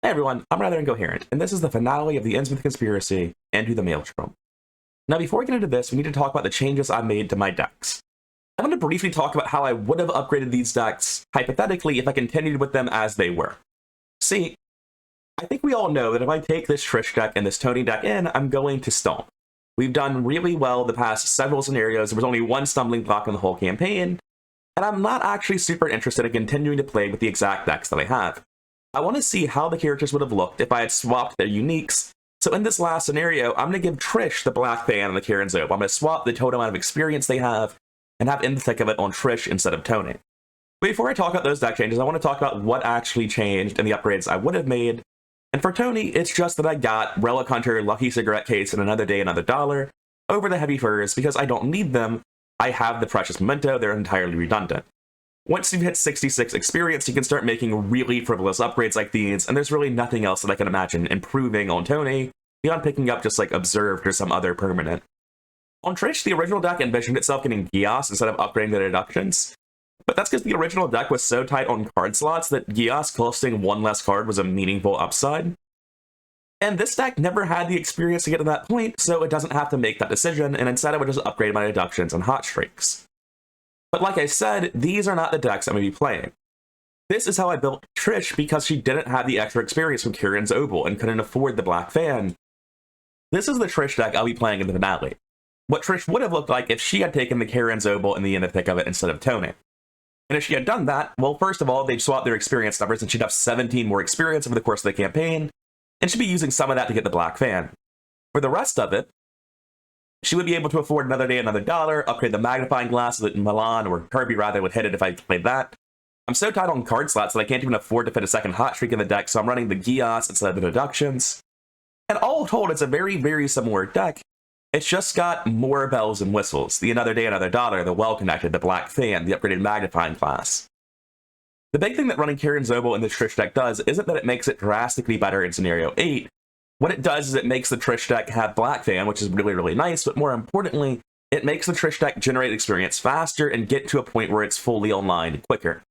Hey everyone, I'm rather incoherent, and this is the finale of the Innsmouth Conspiracy into the Maelstrom. Now before we get into this, we need to talk about the changes I made to my decks. I'm going to briefly talk about how I would have upgraded these decks, hypothetically, if I continued with them as they were. See, I think we all know that if I take this Trish deck and this Tony deck in, I'm going to stomp. We've done really well the past several scenarios. There was only one stumbling block in the whole campaign, and I'm not actually super interested in continuing to play with the exact decks that I have. I want to see how the characters would have looked if I had swapped their uniques. So in this last scenario, I'm going to give Trish the Black Fan and the Karen's Ope. I'm going to swap the total amount of experience they have and have in the thick of it on Trish instead of Tony. But before I talk about those deck changes, I want to talk about what actually changed and the upgrades I would have made. And for Tony, it's just that I got Relic Hunter, Lucky Cigarette Case, and Another Day, Another Dollar over the Heavy Furs because I don't need them. I have the Precious Memento, they're entirely redundant. Once you've hit 66 experience, you can start making really frivolous upgrades like these, and there's really nothing else that I can imagine improving on Tony beyond picking up just like Observed or some other permanent. On Trish, the original deck envisioned itself getting Gios instead of upgrading the deductions, but that's because the original deck was so tight on card slots that Gios costing one less card was a meaningful upside. And this deck never had the experience to get to that point, so it doesn't have to make that decision, and instead I would just upgrade my deductions and hot streaks. But like I said, these are not the decks I'm going to be playing. This is how I built Trish because she didn't have the extra experience from Karen's Ope and couldn't afford the Black Fan. This is the Trish deck I'll be playing in the finale. What Trish would have looked like if she had taken the Karen's Ope and in the thick of it instead of Tony. And if she had done that, well, first of all, they'd swap their experience numbers and she'd have 17 more experience over the course of the campaign, and she'd be using some of that to get the Black Fan. For the rest of it, she would be able to afford Another Day, Another Dollar, upgrade the Magnifying Glass so that Milan, or Kirby rather, would hit it if I played that. I'm so tight on card slots that I can't even afford to fit a second hot streak in the deck, so I'm running the Gios instead of the deductions. And all told, it's a very, very similar deck. It's just got more bells and whistles. The Another Day, Another Dollar, the Well-Connected, the Black Fan, the upgraded Magnifying Glass. The big thing that running Karen's Ope in this Trish deck does isn't that it makes it drastically better in Scenario 8. What it does is it makes the Trish deck have Black Fan, which is really, really nice, but more importantly, it makes the Trish deck generate experience faster and get to a point where it's fully online quicker.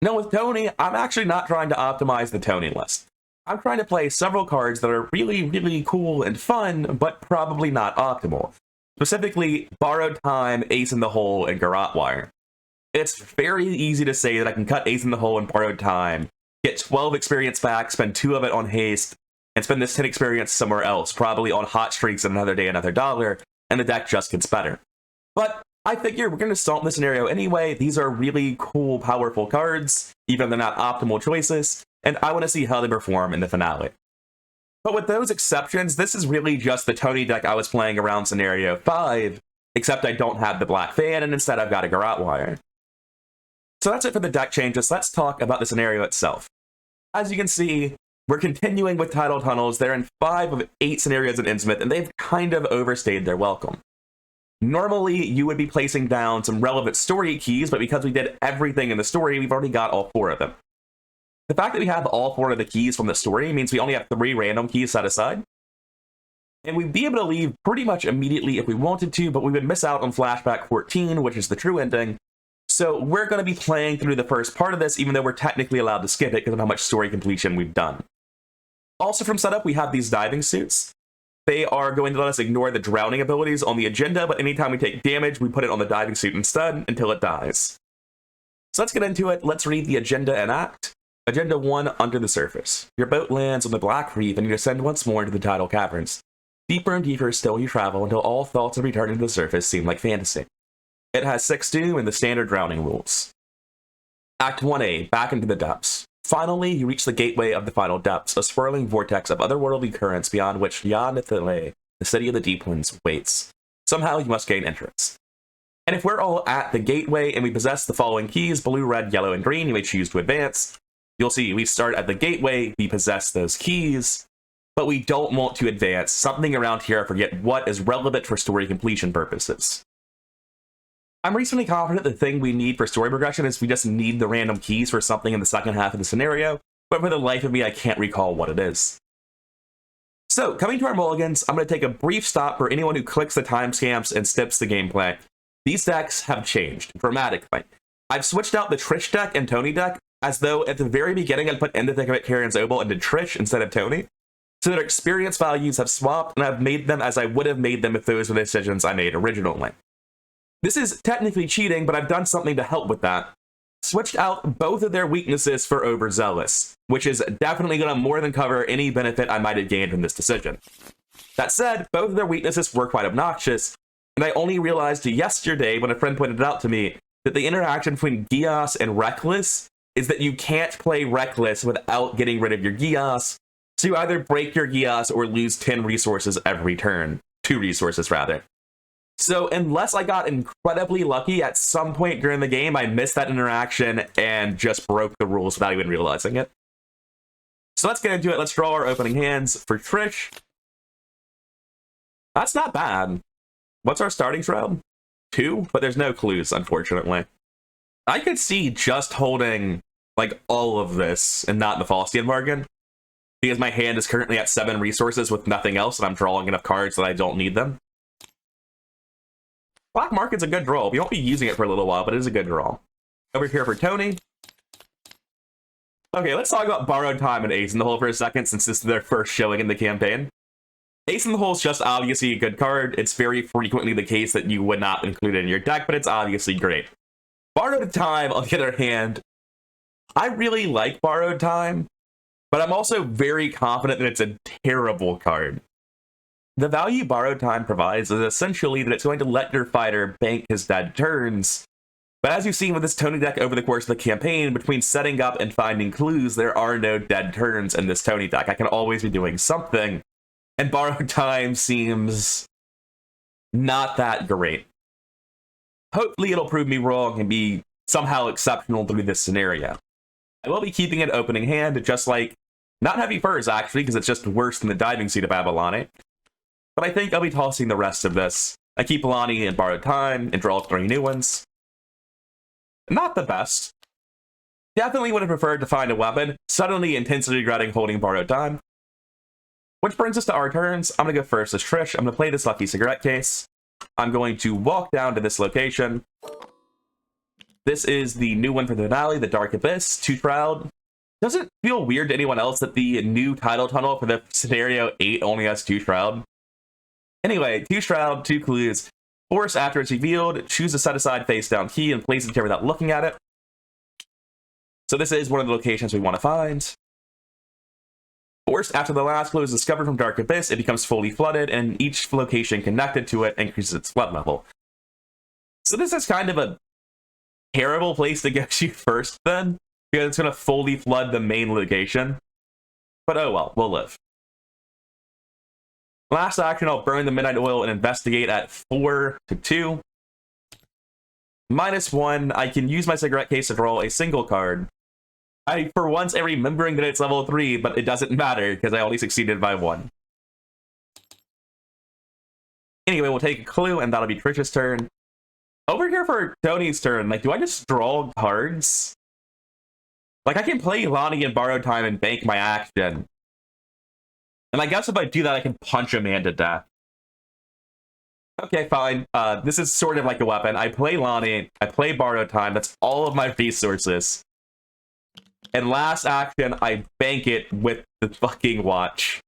Now with Tony, I'm actually not trying to optimize the Tony list. I'm trying to play several cards that are really, really cool and fun, but probably not optimal. Specifically, Borrowed Time, Ace in the Hole, and Garrote Wire. It's very easy to say that I can cut Ace in the Hole and Borrowed Time, get 12 experience back, spend 2 of it on haste, and spend this 10 experience somewhere else, probably on hot streaks and Another Day, Another Dollar, and the deck just gets better. But I figure we're going to stomp this scenario anyway. These are really cool, powerful cards, even if they're not optimal choices, and I want to see how they perform in the finale. But with those exceptions, this is really just the Tony deck I was playing around Scenario 5, except I don't have the Black Fan, and instead I've got a Garrote Wire. So that's it for the deck changes. Let's talk about the scenario itself. As you can see, we're continuing with Tidal Tunnels. They're in 5 of 8 scenarios in Innsmouth, and they've kind of overstayed their welcome. Normally, you would be placing down some relevant story keys, but because we did everything in the story, we've already got all 4 of them. The fact that we have all 4 of the keys from the story means we only have 3 random keys set aside. And we'd be able to leave pretty much immediately if we wanted to, but we would miss out on Flashback 14, which is the true ending. So we're going to be playing through the first part of this, even though we're technically allowed to skip it because of how much story completion we've done. Also from setup, we have these diving suits. They are going to let us ignore the drowning abilities on the agenda, but anytime we take damage, we put it on the diving suit instead until it dies. So let's get into it. Let's read the agenda and act. Agenda 1, Under the Surface. Your boat lands on the Black Reef and you descend once more into the tidal caverns. Deeper and deeper still you travel until all thoughts of returning to the surface seem like fantasy. It has 6 doom and the standard drowning rules. Act 1A, Back into the Depths. Finally, you reach the gateway of the final depths, a swirling vortex of otherworldly currents beyond which Yanithile, the city of the deep ones, waits. Somehow you must gain entrance. And if we're all at the gateway and we possess the following keys, blue, red, yellow, and green, you may choose to advance. You'll see we start at the gateway, we possess those keys, but we don't want to advance. Something around here, I forget what, is relevant for story completion purposes. I'm reasonably confident the thing we need for story progression is we just need the random keys for something in the second half of the scenario, but for the life of me, I can't recall what it is. So, coming to our mulligans, I'm going to take a brief stop for anyone who clicks the timestamps and skips the gameplay. These decks have changed dramatically. I've switched out the Trish deck and Tony deck as though at the very beginning I'd put In the Thick of It, Karen's Obel into Trish instead of Tony. So their experience values have swapped, and I've made them as I would have made them if those were the decisions I made originally. This is technically cheating, but I've done something to help with that. Switched out both of their weaknesses for overzealous, which is definitely going to more than cover any benefit I might have gained from this decision. That said, both of their weaknesses were quite obnoxious, and I only realized yesterday when a friend pointed it out to me that the interaction between Gios and Reckless is that you can't play Reckless without getting rid of your Gios, so you either break your Gios or lose 10 resources every turn. 2 resources, rather. So unless I got incredibly lucky at some point during the game, I missed that interaction and just broke the rules without even realizing it. So let's get into it. Let's draw our opening hands for Trish. That's not bad. What's our starting shroud? 2, but there's no clues, unfortunately. I could see just holding like all of this and not the Faustian bargain, because my hand is currently at 7 resources with nothing else, and I'm drawing enough cards that I don't need them. Black Market's a good draw. We won't be using it for a little while, but it is a good draw. Over here for Tony. Okay, let's talk about Borrowed Time and Ace in the Hole for a second, since this is their first showing in the campaign. Ace in the Hole is just obviously a good card. It's very frequently the case that you would not include it in your deck, but it's obviously great. Borrowed Time, on the other hand, I really like Borrowed Time, but I'm also very confident that it's a terrible card. The value Borrowed Time provides is essentially that it's going to let your fighter bank his dead turns. But as you've seen with this Tony deck over the course of the campaign, between setting up and finding clues, there are no dead turns in this Tony deck. I can always be doing something, and Borrowed Time seems not that great. Hopefully it'll prove me wrong and be somehow exceptional through this scenario. I will be keeping an opening hand, just like, not Heavy Furs actually, because it's just worse than the Diving Seat of Abalone. But I think I'll be tossing the rest of this. I keep Lonnie and Borrowed Time and draw 3 new ones. Not the best. Definitely would have preferred to find a weapon, suddenly intensely regretting holding Borrowed Time. Which brings us to our turns. I'm going to go first as Trish. I'm going to play this lucky cigarette case. I'm going to walk down to this location. This is the new one for the finale, the Dark Abyss, 2 Shroud. Does it feel weird to anyone else that the new title tunnel for the scenario 8 only has 2 Shroud? Anyway, 2 Shroud, 2 clues. Force after it's revealed, choose a set-aside face-down key and place it here without looking at it. So this is one of the locations we want to find. Force after the last clue is discovered from Dark Abyss, it becomes fully flooded, and each location connected to it increases its flood level. So this is kind of a terrible place to get you first, then, because it's going to fully flood the main location. But oh well, we'll live. Last action, I'll burn the Midnight Oil and investigate at 4-2. -1, I can use my cigarette case to draw a single card. I, for once, am remembering that it's level 3, but it doesn't matter, because I only succeeded by 1. Anyway, we'll take a clue, and that'll be Trish's turn. Over here for Tony's turn, like, do I just draw cards? Like, I can play Lonnie and Borrowed Time and bank my action. And I guess if I do that, I can punch a man to death. Okay, fine. This is sort of like a weapon. I play Lonnie, I play Borrowed Time, that's all of my resources. And last action, I bank it with the fucking watch.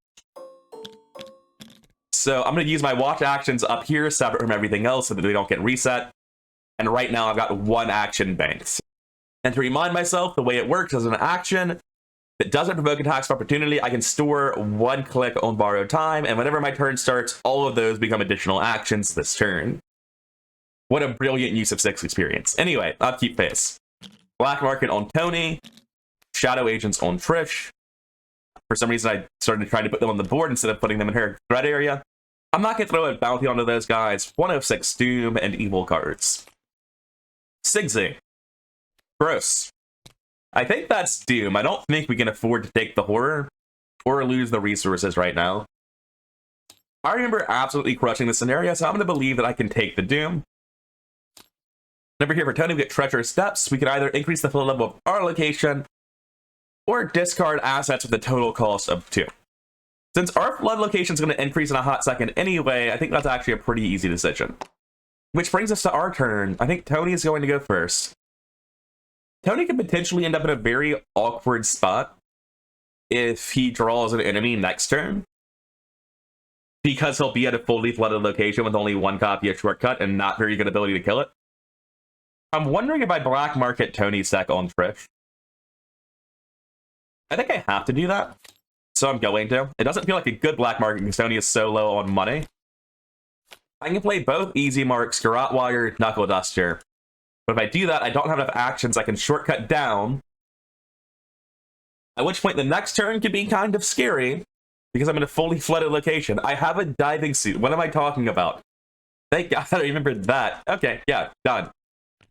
So I'm going to use my watch actions up here, separate from everything else, so that they don't get reset. And right now, I've got 1 action banked. And to remind myself, the way it works as an action that doesn't provoke attacks of opportunity, I can store 1 click on Borrowed Time, and whenever my turn starts, all of those become additional actions this turn. What a brilliant use of 6 experience. Anyway, I'll keep pace. Black Market on Tony. Shadow Agents on Trish. For some reason, I started trying to put them on the board instead of putting them in her threat area. I'm not going to throw a bounty onto those guys. 106 Doom and Evil cards. Sigzy. Gross. I think that's Doom. I don't think we can afford to take the horror or lose the resources right now. I remember absolutely crushing the scenario, so I'm going to believe that I can take the Doom. Over here for Tony, we get Treacherous Steps. We can either increase the flow level of our location or discard assets with a total cost of 2. Since our flood location is going to increase in a hot second anyway, I think that's actually a pretty easy decision. Which brings us to our turn. I think Tony is going to go first. Tony could potentially end up in a very awkward spot if he draws an enemy next turn, because he'll be at a fully flooded location with only one copy of Shortcut and not very good ability to kill it. I'm wondering if I black market Tony's deck on Trish. I think I have to do that, so I'm going to. It doesn't feel like a good black market because Tony is so low on money. I can play both Easy Marks, Garrote Wire, Knuckle Duster. But if I do that, I don't have enough actions I can shortcut down. At which point the next turn could be kind of scary, because I'm in a fully flooded location. I have a diving suit. What am I talking about? Thank God I remembered that. Okay, yeah, done.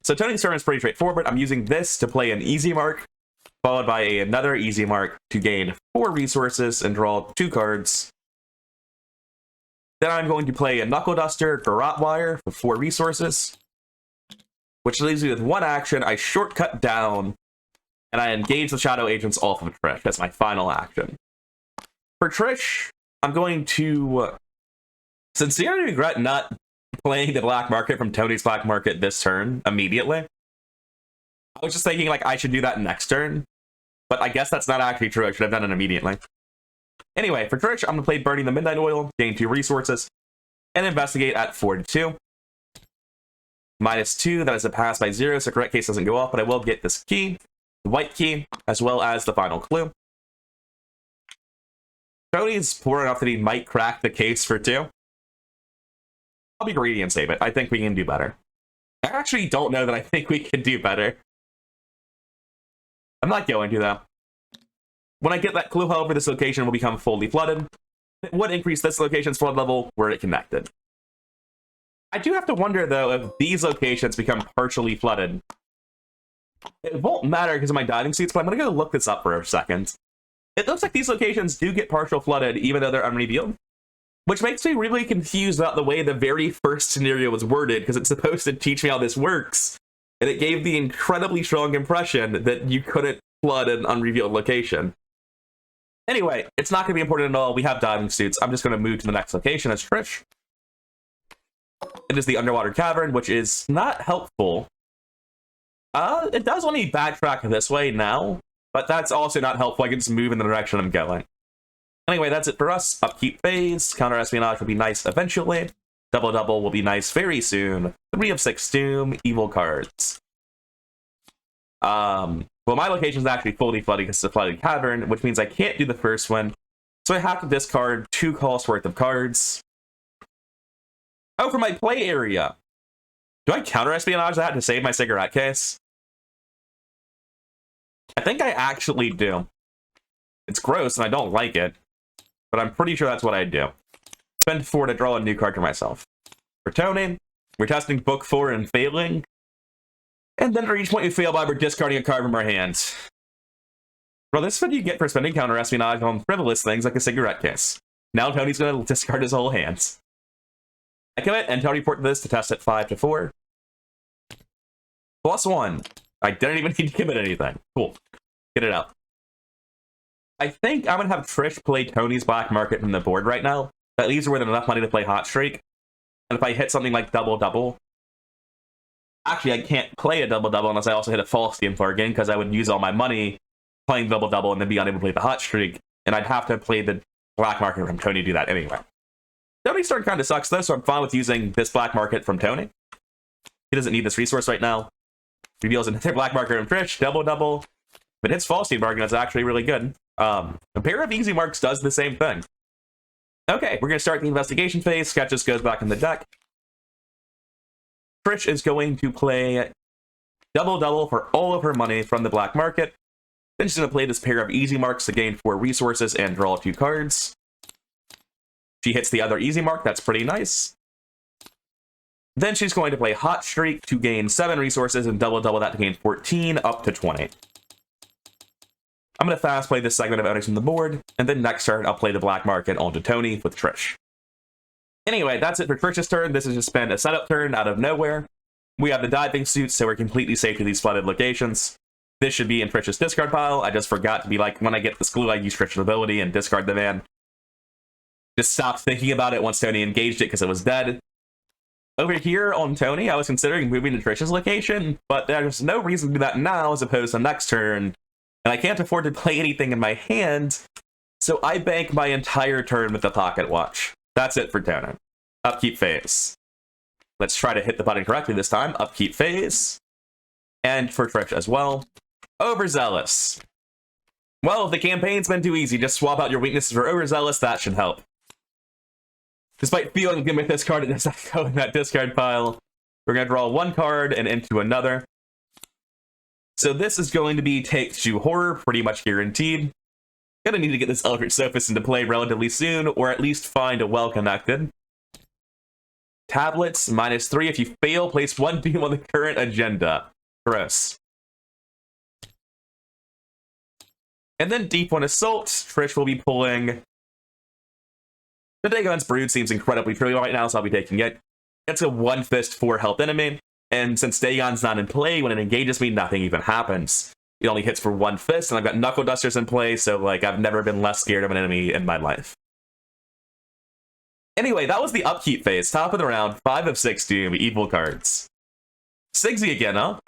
So Tony's turn is pretty straightforward. I'm using this to play an Easy Mark, followed by another Easy Mark to gain 4 resources and draw 2 cards. Then I'm going to play a Knuckle Duster, Garrote Wire for 4 resources, which leaves me with 1 action. I shortcut down, and I engage the Shadow Agents off of Trish. That's my final action. For Trish, I'm going to sincerely regret not playing the black market from Tony's black market this turn immediately. I was just thinking, like, I should do that next turn, but I guess that's not actually true. I should have done it immediately. Anyway, for Trish, I'm going to play Burning the Midnight Oil, gain 2 resources, and investigate at 4-2. -2, that is a pass by 0, so correct case doesn't go off, but I will get this key, the white key, as well as the final clue. Tony's poor enough that he might crack the case for 2. I'll be greedy and save it. I think we can do better. I actually don't know that I think we can do better. I'm not going to, though. When I get that clue, however, this location will become fully flooded. It would increase this location's flood level were it connected. I do have to wonder, though, if these locations become partially flooded. It won't matter because of my diving suits, but I'm going to go look this up for a second. It looks like these locations do get partial flooded, even though they're unrevealed. Which makes me really confused about the way the very first scenario was worded, because it's supposed to teach me how this works, and it gave the incredibly strong impression that you couldn't flood an unrevealed location. Anyway, it's not going to be important at all. We have diving suits. I'm just going to move to the next location as Trish. It is the Underwater Cavern, which is not helpful. It does let me backtrack this way now, but that's also not helpful. I can just move in the direction I'm going. Anyway, that's it for us. Upkeep phase. Counter Espionage will be nice eventually. Double Double will be nice very soon. 3 of 6 Doom. Evil cards. Well, my location is actually fully flooded because it's a flooded cavern, which means I can't do the first one. So I have to discard 2 costs worth of cards. Oh, for my play area. Do I counter espionage that to save my cigarette case? I think I actually do. It's gross and I don't like it, but I'm pretty sure that's what I do. Spend 4 to draw a new card for myself. For Tony, we're testing book 4 and failing. And then for each point we fail by, we're discarding a card from our hands. Well, this is what you get for spending counter espionage on frivolous things like a cigarette case. Now Tony's going to discard his whole hands. I commit, and Tony port this to test at 5-4. +1. I didn't even need to commit anything. Cool. Get it out. I think I'm going to have Trish play Tony's black market from the board right now. That leaves her with enough money to play Hot Streak. And if I hit something like Double Double... Actually, I can't play a Double Double unless I also hit a false game bargain, because I would use all my money playing Double Double and then be unable to play the Hot Streak. And I'd have to play the black market from Tony to do that anyway. Tony's turn kind of sucks, though, so I'm fine with using this black market from Tony. He doesn't need this resource right now. Reveals another black market from Trish, Double Double. But hits false game bargain is actually really good. A pair of Easy Marks does the same thing. Okay, we're going to start the investigation phase. Sketches goes back in the deck. Trish is going to play Double Double for all of her money from the black market. Then she's going to play this pair of Easy Marks to gain 4 resources and draw 2 cards. She hits the other Easy Mark. That's pretty nice. Then she's going to play Hot Streak to gain 7 resources and Double Double that to gain 14 up to 20. I'm going to fast play this segment of owners from the board, and then next turn I'll play the black market onto Tony with Trish. Anyway, that's it for Trish's turn. This is just been a setup turn out of nowhere. We have the diving suits, so we're completely safe to these flooded locations. This should be in Trish's discard pile. I just forgot to be like, when I get this clue, I use Trish's ability and discard the man. Just stopped thinking about it once Tony engaged it because it was dead. Over here on Tony, I was considering moving to Trish's location, but there's no reason to do that now as opposed to next turn, and I can't afford to play anything in my hand, so I bank my entire turn with the pocket watch. That's it for Tony. Upkeep phase. Let's try to hit the button correctly this time. Upkeep phase. And for Trish as well. Overzealous. Well, if the campaign's been too easy, just swap out your weaknesses for Overzealous. That should help. Despite feeling good with this card, it does not go in that discard pile. We're going to draw one card and into another. So this is going to be Take 2 Horror, pretty much guaranteed. Gonna need to get this Eldritch Sophist into play relatively soon, or at least find a well-connected. Tablets, -3. If you fail, place 1 beam on the current agenda. Gross. And then Deep One Assault. Trish will be pulling... The Dagon's Brood seems incredibly trivial right now, so I'll be taking it. It's a 1-fist 4-health enemy, and since Dagon's not in play, when it engages me, nothing even happens. It only hits for 1 fist, and I've got Knuckle Dusters in play, so like I've never been less scared of an enemy in my life. Anyway, that was the upkeep phase. Top of the round, 5 of 6 Doom, evil cards. Sigsy again, huh?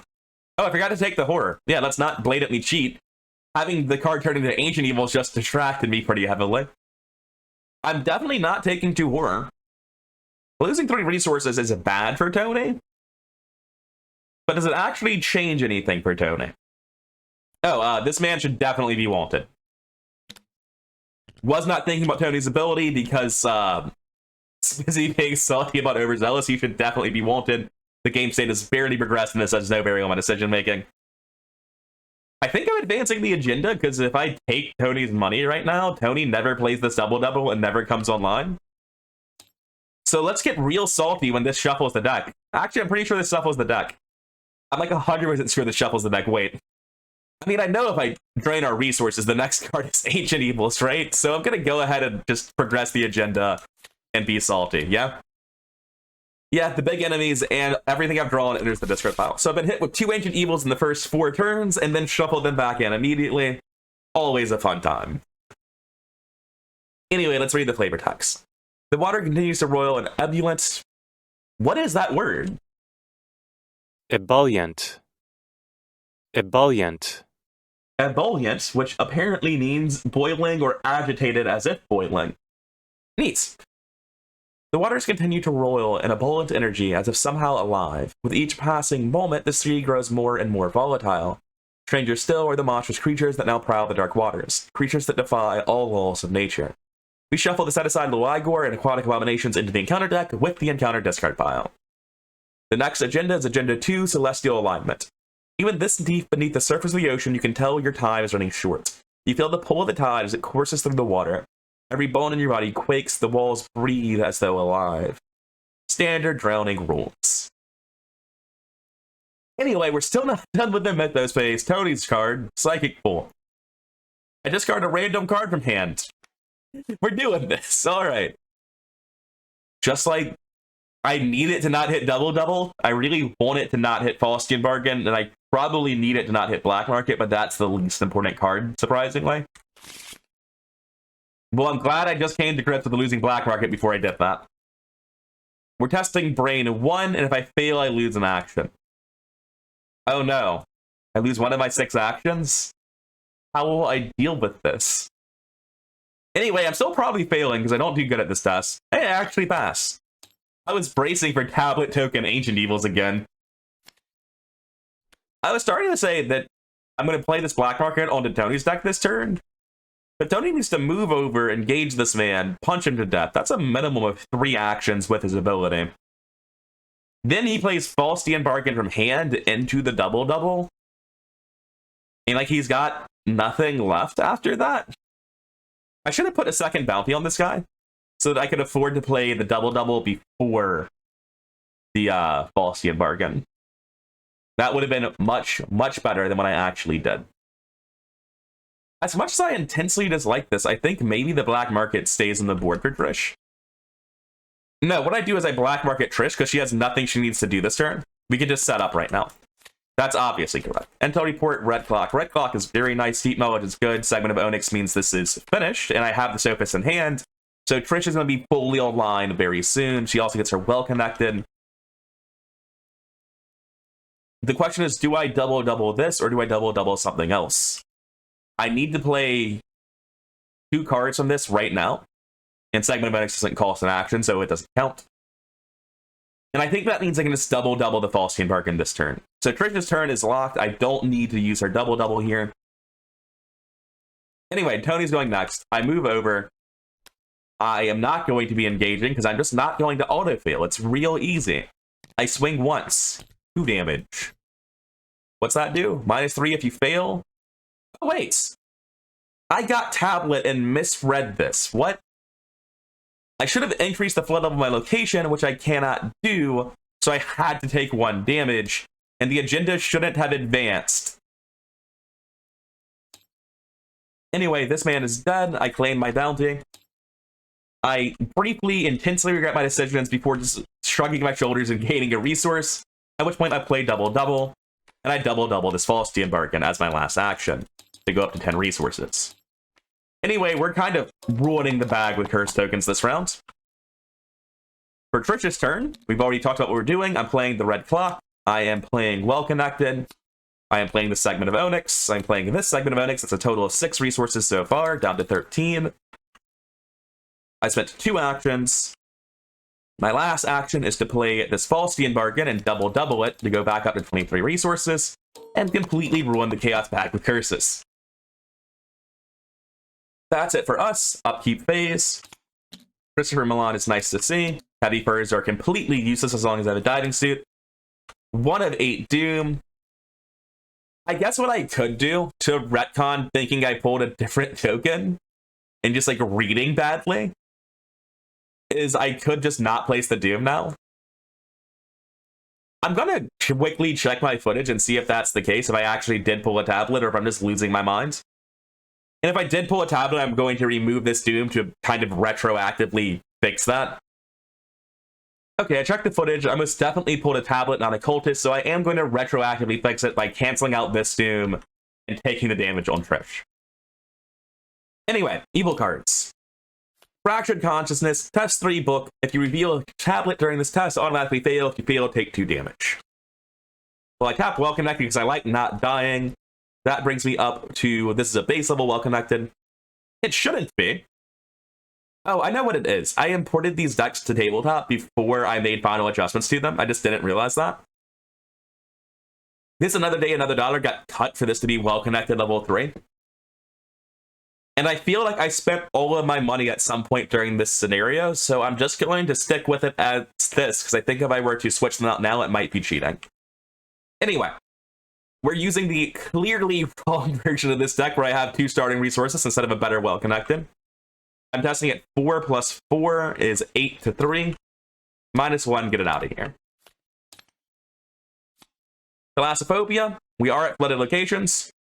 Oh, I forgot to take the Horror. Yeah, let's not blatantly cheat. Having the card turn into Ancient Evils just distracted me pretty heavily. I'm definitely not taking 2 Horror. Losing 3 resources is bad for Tony. But does it actually change anything for Tony? Oh, this man should definitely be wanted. Was not thinking about Tony's ability because busy being salty about Overzealous. He should definitely be wanted. The game state is barely progressed, and this has no bearing on my decision making. I think I'm advancing the agenda because if I take Tony's money right now, Tony never plays this double-double and never comes online. So let's get real salty when this shuffles the deck. Actually, I'm pretty sure this shuffles the deck. I'm like 100% sure this shuffles the deck. Wait. I mean, I know if I drain our resources, the next card is Ancient Evils, right? So I'm going to go ahead and just progress the agenda and be salty, yeah? Yeah, the big enemies and everything I've drawn enters the discard pile. So I've been hit with 2 Ancient Evils in the first 4 turns, and then shuffle them back in immediately. Always a fun time. Anyway, let's read the flavor text. The water continues to roil in ebullient... What is that word? Ebullient. Ebullient. Ebullient, which apparently means boiling or agitated as if boiling. Neat. The waters continue to roil in ebullient energy as if somehow alive. With each passing moment, the sea grows more and more volatile. Stranger still are the monstrous creatures that now prowl the dark waters, creatures that defy all laws of nature. We shuffle the set-aside Loigor and aquatic abominations into the encounter deck with the encounter discard pile. The next agenda is Agenda 2, Celestial Alignment. Even this deep beneath the surface of the ocean, you can tell your time is running short. You feel the pull of the tide as it courses through the water. Every bone in your body quakes, the walls breathe as though alive. Standard drowning rules. Anyway, we're still not done with the Mythos phase. Tony's card, Psychic Pool. I discard a random card from hand. We're doing this, alright. Just like I need it to not hit double-double, I really want it to not hit Faustian Bargain, and I probably need it to not hit Black Market, but that's the least important card, surprisingly. Well, I'm glad I just came to grips with the losing Black Market before I did that. We're testing Brain 1, and if I fail, I lose an action. Oh no. I lose one of my 6 actions? How will I deal with this? Anyway, I'm still probably failing because I don't do good at this test. Hey, I actually passed. I was bracing for Tablet Token Ancient Evils again. I was starting to say that I'm going to play this Black Market onto Tony's deck this turn. But Tony needs to move over, engage this man, punch him to death. That's a minimum of 3 actions with his ability. Then he plays Faustian Bargain from hand into the double-double. And like he's got nothing left after that. I should have put a second bounty on this guy so that I could afford to play the double-double before the Faustian Bargain. That would have been much, much better than what I actually did. As much as I intensely dislike this, I think maybe the Black Market stays on the board for Trish. No, what I do is I Black Market Trish because she has nothing she needs to do this turn. We can just set up right now. That's obviously correct. Intel report, Red Clock. Red Clock is very nice. Deep Knowledge is good. Segment of Onyx means this is finished, and I have the Sophist in hand. So Trish is going to be fully online very soon. She also gets her well connected. The question is, do I double this or do I double something else? I need to play 2 cards from this right now. And Segment of Onyx doesn't cost an action, so it doesn't count. And I think that means I can just double the Faustian Bargain this turn. So Trish's turn is locked. I don't need to use her double here. Anyway, Tony's going next. I move over. I am not going to be engaging because I'm just not going to autofail. It's real easy. I swing once. 2 damage. What's that do? -3 if you fail? Oh, wait. I got tablet and misread this. What? I should have increased the flood level of my location, which I cannot do, so I had to take 1 damage, and the agenda shouldn't have advanced. Anyway, this man is dead. I claim my bounty. I briefly, intensely regret my decisions before just shrugging my shoulders and gaining a resource, at which point I play double, and I double this Faustian Bargain as my last action to go up to 10 resources. Anyway, we're kind of ruining the bag with curse tokens this round. For Trish's turn, we've already talked about what we're doing. I'm playing the red clock. I am playing Well Connected. I am playing the Segment of Onyx. I'm playing this Segment of Onyx. It's a total of 6 resources so far, down to 13. I spent 2 actions. My last action is to play this Faustian Bargain and double it to go back up to 23 resources and completely ruin the Chaos bag with curses. That's it for us. Upkeep phase. Christopher Milan is nice to see. Heavy furs are completely useless as long as I have a diving suit. 1 of 8 doom. I guess what I could do to retcon thinking I pulled a different token and just like reading badly is I could just not place the doom now. I'm gonna quickly check my footage and see if that's the case, if I actually did pull a tablet or if I'm just losing my mind. And if I did pull a tablet, I'm going to remove this doom to kind of retroactively fix that. Okay, I checked the footage. I most definitely pulled a tablet, not a cultist, so I am going to retroactively fix it by canceling out this doom and taking the damage on Trish. Anyway, evil cards. Fractured Consciousness, test 3 book. If you reveal a tablet during this test, automatically fail. If you fail, take 2 damage. Well, I tapped Well Connected because I like not dying. That brings me up to, this is a base level Well Connected. It shouldn't be. Oh, I know what it is. I imported these decks to tabletop before I made final adjustments to them. I just didn't realize that. This Another Day, Another Dollar got cut for this to be Well Connected level 3. And I feel like I spent all of my money at some point during this scenario, so I'm just going to stick with it as this, because I think if I were to switch them out now, it might be cheating. Anyway. We're using the clearly wrong version of this deck where I have 2 starting resources instead of a better Well Connected. I'm testing it 4 plus 4 is 8 to 3. -1, get it out of here. Thalassophobia, we are at flooded locations.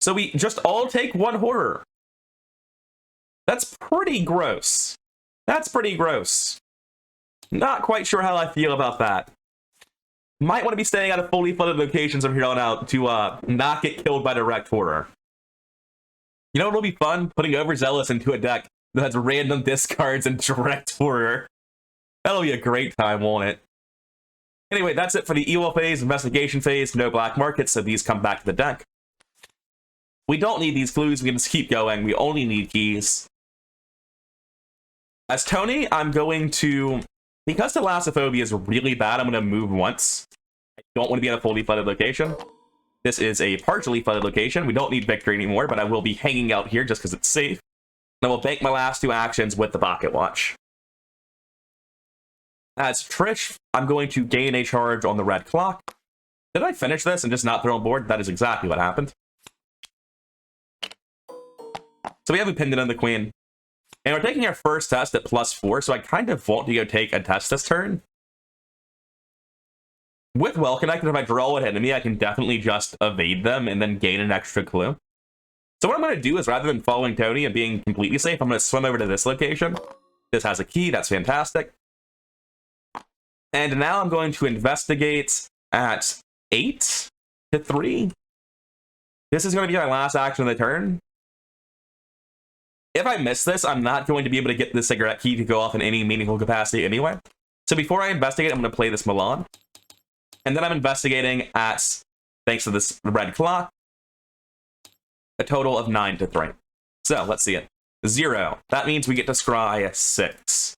So we just all take 1 horror. That's pretty gross. That's pretty gross. Not quite sure how I feel about that. Might want to be staying out of fully flooded locations from here on out to not get killed by direct horror. You know what'll be fun? Putting Overzealous into a deck that has random discards and direct horror. That'll be a great time, won't it? Anyway, that's it for the evil phase, investigation phase, no black markets, so these come back to the deck. We don't need these clues, we can just keep going, we only need keys. As Tony, I'm going to... Because Thalassophobia is really bad, I'm going to move once. I don't want to be in a fully flooded location. This is a partially flooded location. We don't need victory anymore, but I will be hanging out here just because it's safe. And I will bank my last 2 actions with the Pocket Watch. As Trish, I'm going to gain a charge on the red clock. Did I finish this and just not throw on board? That is exactly what happened. So we have a Pendant on the Queen. And we're taking our first test at +4, so I kind of want to go take a test this turn. With Well Connected, if I draw an enemy, I can definitely just evade them and then gain an extra clue. So what I'm going to do is, rather than following Tony and being completely safe, I'm going to swim over to this location. This has a key, that's fantastic. And now I'm going to investigate at 8 to 3. This is going to be my last action of the turn. If I miss this, I'm not going to be able to get the cigarette key to go off in any meaningful capacity anyway. So before I investigate, I'm going to play this Milan. And then I'm investigating at, thanks to this red clock, a total of 9 to 3. So let's see it. 0. That means we get to scry 6.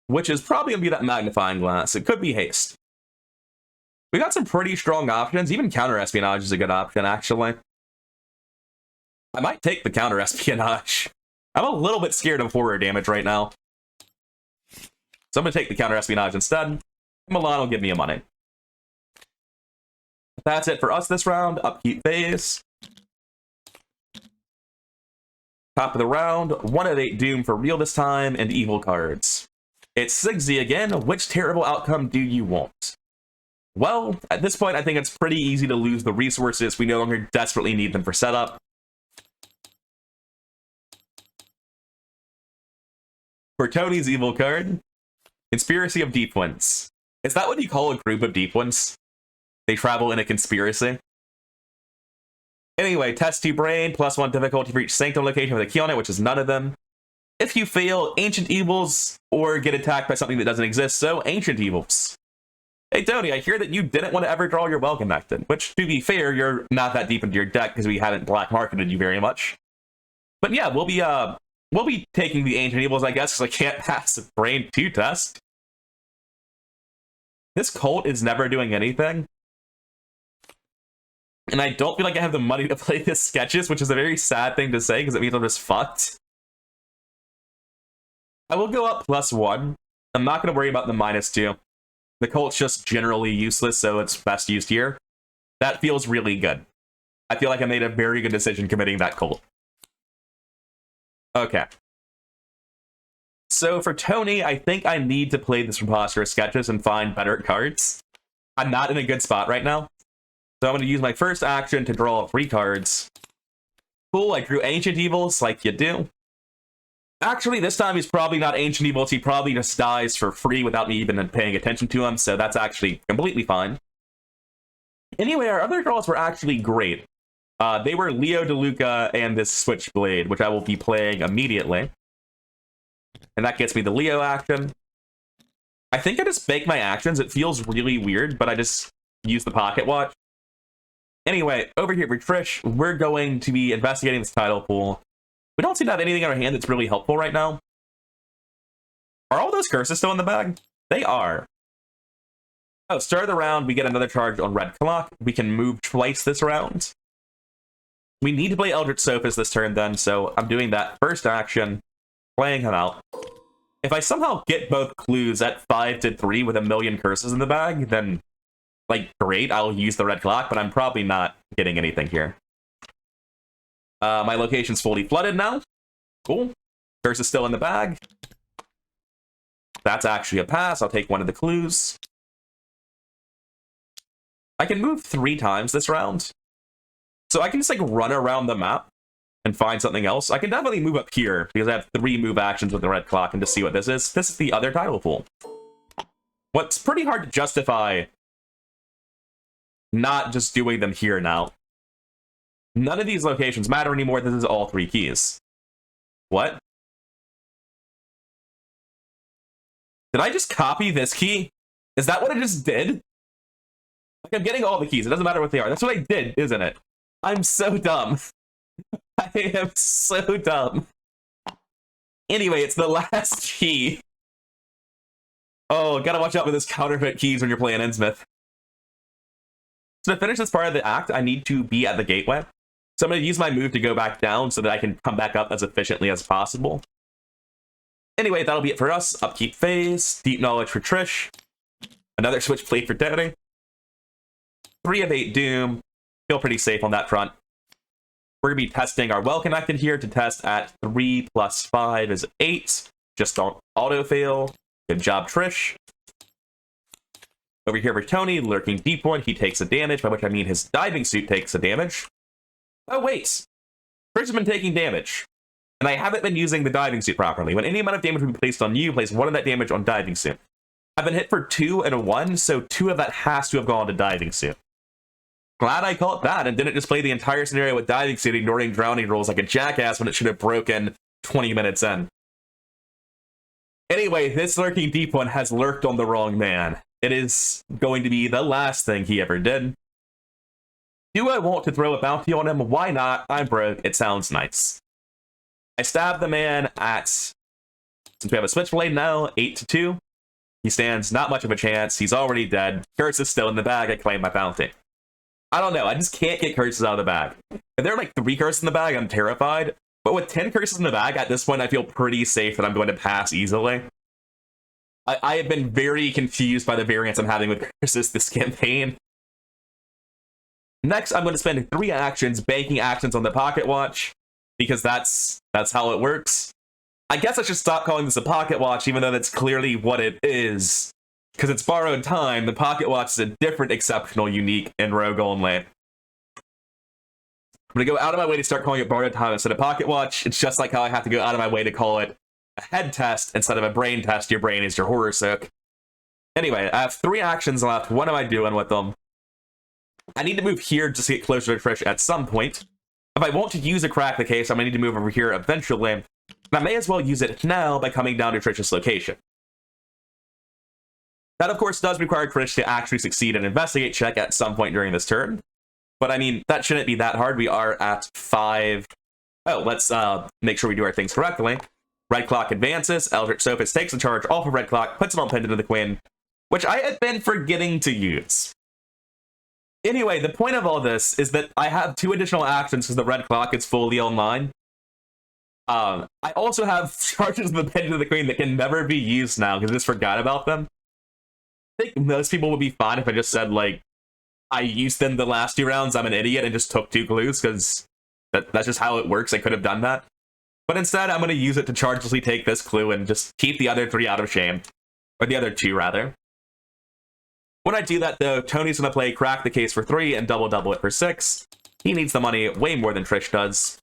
Which is probably going to be that magnifying glass. It could be haste. We got some pretty strong options. Even counter-espionage is a good option, actually. I might take the counter-espionage. I'm a little bit scared of horror damage right now. So I'm going to take the counter-espionage instead. Milan will give me a money. That's it for us this round. Upkeep phase. Top of the round. 1 of 8 Doom for real this time, and evil cards. It's Sigzy again. Which terrible outcome do you want? Well, at this point, I think it's pretty easy to lose the resources. We no longer desperately need them for setup. For Tony's evil card, Conspiracy of Deep Ones. Is that what you call a group of deep ones? They travel in a conspiracy? Anyway, test 2 brain, +1 difficulty for each sanctum location with a key on it, which is none of them. If you fail, ancient evils, or get attacked by something that doesn't exist, so ancient evils. Hey Tony, I hear that you didn't want to ever draw your well connected, which, to be fair, you're not that deep into your deck because we haven't black marketed you very much. But yeah, we'll be taking the ancient evils, I guess, because I can't pass the brain 2 test. This cult is never doing anything. And I don't feel like I have the money to play this sketches, which is a very sad thing to say because it means I'm just fucked. I will go up +1. I'm not going to worry about the -2. The cult's just generally useless, so it's best used here. That feels really good. I feel like I made a very good decision committing that cult. Okay. So for Tony, I think I need to play this preposterous sketches and find better cards. I'm not in a good spot right now. So I'm going to use my first action to draw 3 cards. Cool, I drew Ancient Evils, like you do. Actually, this time he's probably not Ancient Evils, he probably just dies for free without me even paying attention to him, so that's actually completely fine. Anyway, our other draws were actually great. They were Leo DeLuca and this Switchblade, which I will be playing immediately. And that gets me the Leo action. I think I just bake my actions. It feels really weird, but I just use the pocket watch. Anyway, over here for Trish, we're going to be investigating this title pool. We don't seem to have anything in our hand that's really helpful right now. Are all those curses still in the bag? They are. Oh, start of the round, we get another charge on red clock. We can move twice this round. We need to play Eldritch Sophist this turn then, so I'm doing that first action, playing him out. If I somehow get both clues at 5 to 3 with a million curses in the bag, then, like, great, I'll use the red clock, but I'm probably not getting anything here. My location's fully flooded now. Cool. Curse is still in the bag. That's actually a pass. I'll take one of the clues. I can move 3 times this round. So I can just, like, run around the map and find something else. I can definitely move up here because I have 3 move actions with the red clock and just see what this is. This is the other title pool. What's pretty hard to justify not just doing them here now. None of these locations matter anymore. This is all 3 keys. What? Did I just copy this key? Is that what I just did? Like, I'm getting all the keys. It doesn't matter what they are. That's what I did, isn't it? I'm so dumb. I am so dumb. Anyway, it's the last key. Oh, gotta watch out for those counterfeit keys when you're playing Innsmouth. So to finish this part of the act, I need to be at the gateway. So I'm going to use my move to go back down so that I can come back up as efficiently as possible. Anyway, that'll be it for us. Upkeep phase, deep knowledge for Trish. Another Switchblade for Tony. 3 of 8 Doom. Feel pretty safe on that front. We're going to be testing our well-connected here to test at 3 + 5 is 8. Just don't auto-fail. Good job, Trish. Over here for Tony, lurking deep one, he takes a damage, by which I mean his diving suit takes a damage. Oh, wait. Trish has been taking damage. And I haven't been using the diving suit properly. When any amount of damage will be placed on you, place 1 of that damage on diving suit. I've been hit for 2 and a 1, so 2 of that has to have gone to diving suit. Glad I caught that and didn't just play the entire scenario with diving suit, ignoring drowning rolls like a jackass when it should have broken 20 minutes in. Anyway, this lurking deep one has lurked on the wrong man. It is going to be the last thing he ever did. Do I want to throw a bounty on him? Why not? I'm broke. It sounds nice. I stab the man at, since we have a switchblade now, 8-2. He stands not much of a chance. He's already dead. Curse is still in the bag. I claim my bounty. I don't know. I just can't get curses out of the bag. If there are like 3 curses in the bag, I'm terrified. But with 10 curses in the bag, at this point, I feel pretty safe that I'm going to pass easily. I have been very confused by the variance I'm having with curses this campaign. Next, I'm going to spend 3 actions banking actions on the pocket watch, because that's how it works. I guess I should stop calling this a pocket watch, even though that's clearly what it is. Because it's borrowed time, the pocket watch is a different, exceptional, unique, and rogue only. I'm going to go out of my way to start calling it borrowed time instead of pocket watch. It's just like how I have to go out of my way to call it a head test instead of a brain test. Your brain is your horror soak. Anyway, I have 3 actions left. What am I doing with them? I need to move here just to get closer to Trish at some point. If I want to use a crack the case, I'm going to need to move over here eventually. And I may as well use it now by coming down to Trish's location. That, of course, does require Trish to actually succeed an investigate check at some point during this turn. But I mean, that shouldn't be that hard. We are at 5. Oh, let's make sure we do our things correctly. Red Clock advances. Eldritch Sophist takes the charge off of Red Clock, puts it on Pendant of the Queen, which I had been forgetting to use. Anyway, the point of all this is that I have 2 additional actions because the Red Clock is fully online. I also have charges of the Pendant of the Queen that can never be used now because I just forgot about them. I think most people would be fine if I just said, like, I used them the last 2 rounds, I'm an idiot, and just took 2 clues, because that's just how it works. I could have done that. But instead, I'm going to use it to chargelessly take this clue and just keep the other 3 out of shame. Or the other 2, rather. When I do that, though, Tony's going to play Crack the Case for 3 and double it for 6. He needs the money way more than Trish does.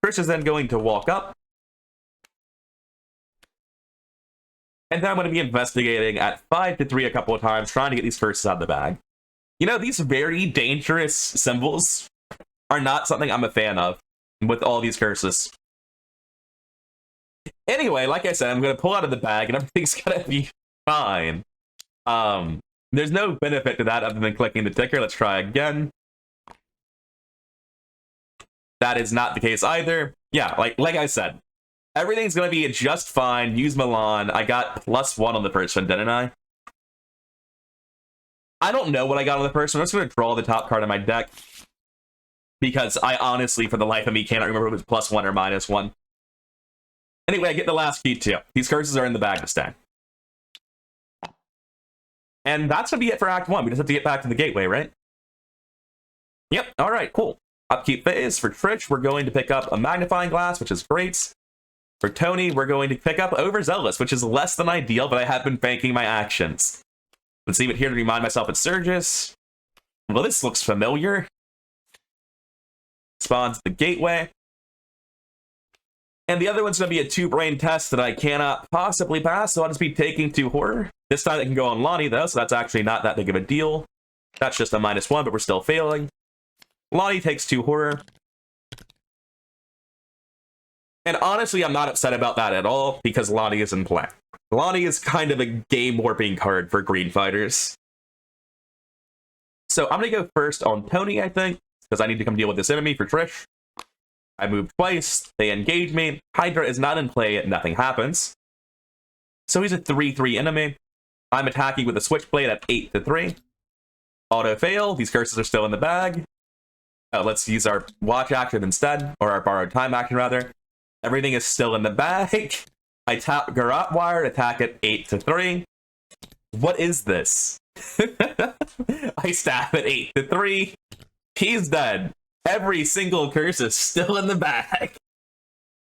Trish is then going to walk up. And then I'm going to be investigating at 5-3 a couple of times, trying to get these curses out of the bag. You know, these very dangerous symbols are not something I'm a fan of with all these curses. Anyway, like I said, I'm going to pull out of the bag and everything's going to be fine. There's no benefit to that other than clicking the ticker. Let's try again. That is not the case either. Yeah, like I said, everything's going to be just fine. Use Milan. I got +1 on the first one, didn't I? I don't know what I got on the first one. I'm just going to draw the top card of my deck. Because I honestly, for the life of me, cannot remember if it was +1 or -1. Anyway, I get the last key too. These curses are in the bag to stay. And that's going to be it for Act 1. We just have to get back to the gateway, right? Yep, alright, cool. Upkeep phase. For Trish, we're going to pick up a magnifying glass, which is great. For Tony, we're going to pick up Overzealous, which is less than ideal, but I have been banking my actions. Let's leave it here to remind myself it's Surges. Well, this looks familiar. Spawns the gateway. And the other one's going to be a 2-brain test that I cannot possibly pass, so I'll just be taking 2 horror. This time it can go on Lonnie, though, so that's actually not that big of a deal. That's just a -1, but we're still failing. Lonnie takes 2 horror. And honestly, I'm not upset about that at all, because Lonnie is in play. Lonnie is kind of a game-warping card for green fighters. So I'm going to go first on Tony, I think, because I need to come deal with this enemy for Trish. I move twice, they engage me. Hydra is not in play, nothing happens. So he's a 3/3 enemy. I'm attacking with a switchblade at 8-3. Auto fail, these curses are still in the bag. Let's use our watch action instead, or our borrowed time action rather. Everything is still in the bag. I tap Garrote Wire, attack at 8-3. What is this? I stab at 8-3. He's dead. Every single curse is still in the bag.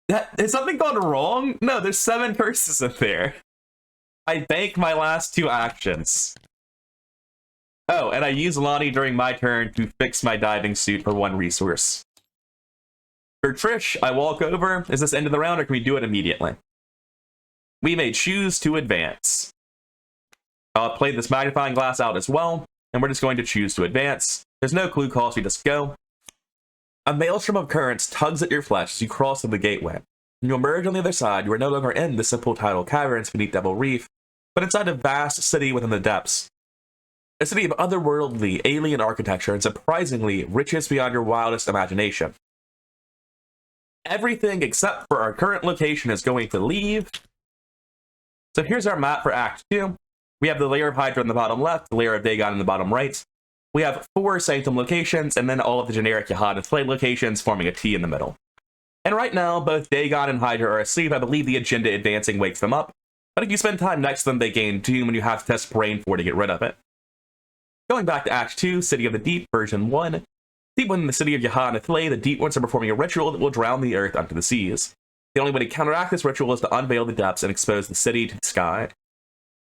Has something gone wrong? No, there's 7 curses in there. I bank my last 2 actions. Oh, and I use Lonnie during my turn to fix my diving suit for 1 resource. For Trish, I walk over. Is this end of the round, or can we do it immediately? We may choose to advance. I'll play this magnifying glass out as well, and we're just going to choose to advance. There's no clue cost, we just go. A maelstrom of currents tugs at your flesh as you cross through the gateway. When you emerge on the other side, you are no longer in the simple tidal caverns beneath Devil Reef, but inside a vast city within the depths. A city of otherworldly, alien architecture and surprisingly riches beyond your wildest imagination. Everything except for our current location is going to leave. So here's our map for Act 2. We have the layer of Hydra in the bottom left, the layer of Dagon in the bottom right. We have 4 Sanctum locations, and then all of the generic Yahad and Flame locations forming a T in the middle. And right now, both Dagon and Hydra are asleep. I believe the agenda advancing wakes them up. But if you spend time next to them, they gain Doom, and you have to test Brain 4 to get rid of it. Going back to Act 2, City of the Deep, version 1. Deep within the city of Yahad and Flay, the Deep Ones are performing a ritual that will drown the earth under the seas. The only way to counteract this ritual is to unveil the depths and expose the city to the sky.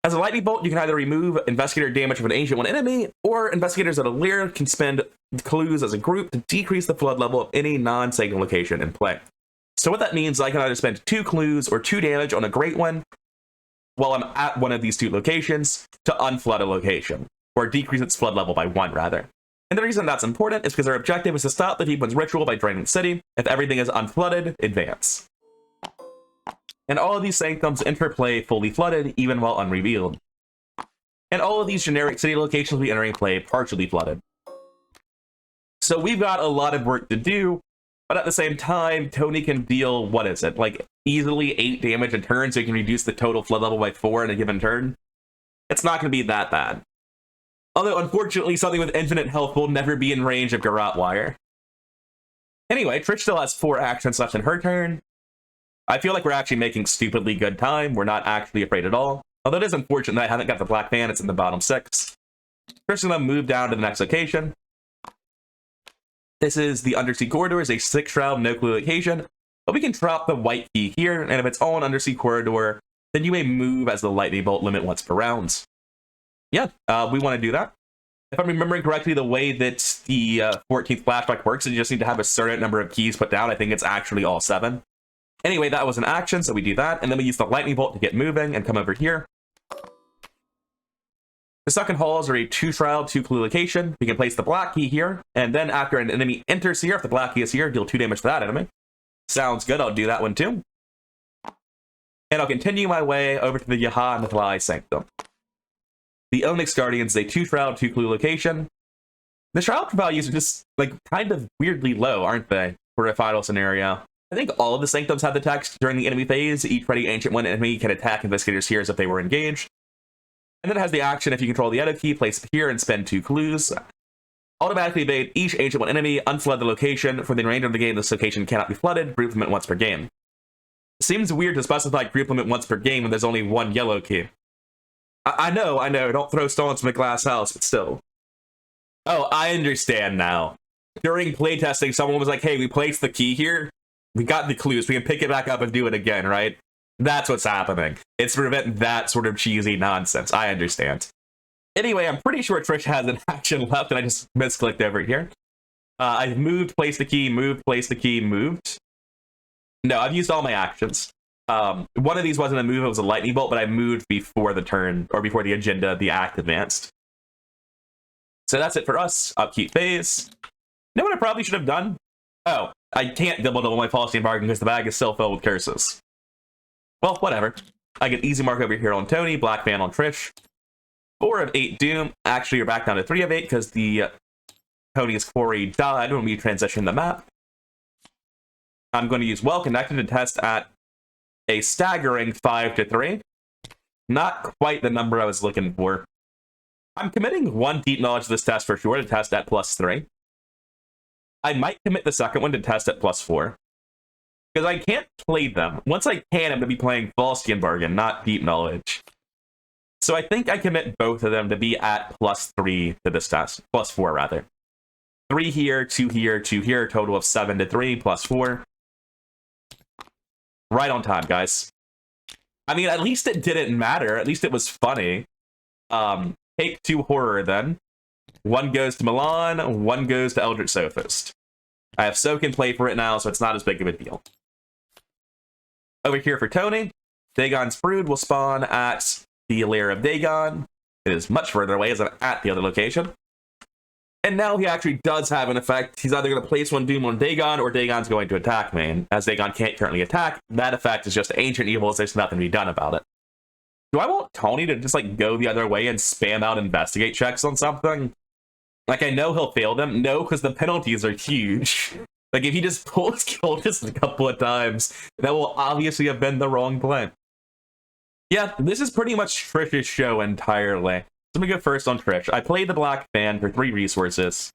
As a lightning bolt, you can either remove investigator damage of an Ancient One enemy, or investigators at a lair can spend clues as a group to decrease the flood level of any non-Sanctum location in play. So what that means, I can either spend 2 clues or 2 damage on a Great One while I'm at one of these 2 locations to unflood a location, or decrease its flood level by 1, rather. And the reason that's important is because our objective is to stop the Deep One's ritual by draining the city. If everything is unflooded, advance. And all of these Sanctums interplay fully flooded, even while unrevealed. And all of these generic city locations will be entering play partially flooded. So we've got a lot of work to do, but at the same time, Tony can deal, what is it, like easily 8 damage a turn, so he can reduce the total flood level by 4 in a given turn. It's not going to be that bad. Although, unfortunately, something with infinite health will never be in range of Garrote Wire. Anyway, Trish still has 4 actions left in her turn. I feel like we're actually making stupidly good time. We're not actually afraid at all. Although it is unfortunate that I haven't got the Black Fan, it's in the bottom 6. Trish is going to move down to the next location. This is the Undersea Corridor, is a 6-shroud, no-clue location. But we can drop the white key here, and if it's all an Undersea Corridor, then you may move as the Lightning Bolt limit once per round. Yeah, we want to do that. If I'm remembering correctly, the way that the 14th flashback works is you just need to have a certain number of keys put down. I think it's actually all 7. Anyway, that was an action, so we do that, and then we use the Lightning Bolt to get moving and come over here. The Sunken Halls are a 2-shroud, 2-clue location. We can place the black key here, and then after an enemy enters here, if the black key is here, deal 2 damage to that enemy. Sounds good, I'll do that one too. And I'll continue my way over to the Yahad and the Thalai Sanctum. The Onyx Guardians is a 2-shroud, 2-clue location. The shroud values are just, like, kind of weirdly low, aren't they, for a final scenario? I think all of the Sanctums have the text during the enemy phase. Each ready Ancient One enemy can attack investigators here as if they were engaged. And then it has the action, if you control the Edo key, place it here and spend 2 clues. Automatically evade each Ancient One enemy, unflood the location. For the remainder of the game, this location cannot be flooded. Group limit once per game. It seems weird to specify group limit once per game when there's only 1 yellow key. I know, don't throw stones from a glass house, but still. Oh, I understand now. During playtesting, someone was like, hey, we placed the key here. We got the clues. We can pick it back up and do it again, right? That's what's happening. It's to prevent that sort of cheesy nonsense. I understand. Anyway, I'm pretty sure Trish has an action left, and I just misclicked over here. I've moved, placed the key, moved, placed the key, moved. No, I've used all my actions. One of these wasn't a move, it was a lightning bolt, but I moved before the turn, or before the agenda, the act advanced. So that's it for us. Upkeep phase. You know what I probably should have done? Oh, I can't double my Faustian Bargain because the bag is still filled with curses. Well, whatever. I get easy mark over here on Tony, Black Fan on Trish. 4 of 8 Doom. Actually, you're back down to 3 of 8 because the Tony's quarry died when we transitioned the map. I'm going to use Well Connected to test at a staggering 5 to 3. Not quite the number I was looking for. I'm committing 1 deep knowledge to this test for sure to test at +3. I might commit the second one to test at +4. Because I can't play them. Once I can, I'm going to be playing Faustian Bargain, not deep knowledge. So I think I commit both of them to be at +3 to this test. +4, rather. 3 here, 2 here, 2 here, a total of 7 to 3, +4. Right on time, guys. I mean, at least it didn't matter. At least it was funny. Take 2 horror, then. 1 goes to Milan, 1 goes to Eldritch Sophist. I have Soak in play for it now, so it's not as big of a deal. Over here for Tony, Dagon's Brood will spawn at the lair of Dagon. It is much further away as I'm at the other location. And now he actually does have an effect. He's either going to place 1 Doom on Dagon, or Dagon's going to attack me. As Dagon can't currently attack, that effect is just ancient evil, so there's nothing to be done about it. Do I want Tony to just, like, go the other way and spam out investigate checks on something? Like, I know he'll fail them. No, because the penalties are huge. Like, if he just pulls kill just a couple of times, that will obviously have been the wrong play. Yeah, this is pretty much Trish's show entirely. So let me go first on Trish. I played the Black Fan for 3 resources.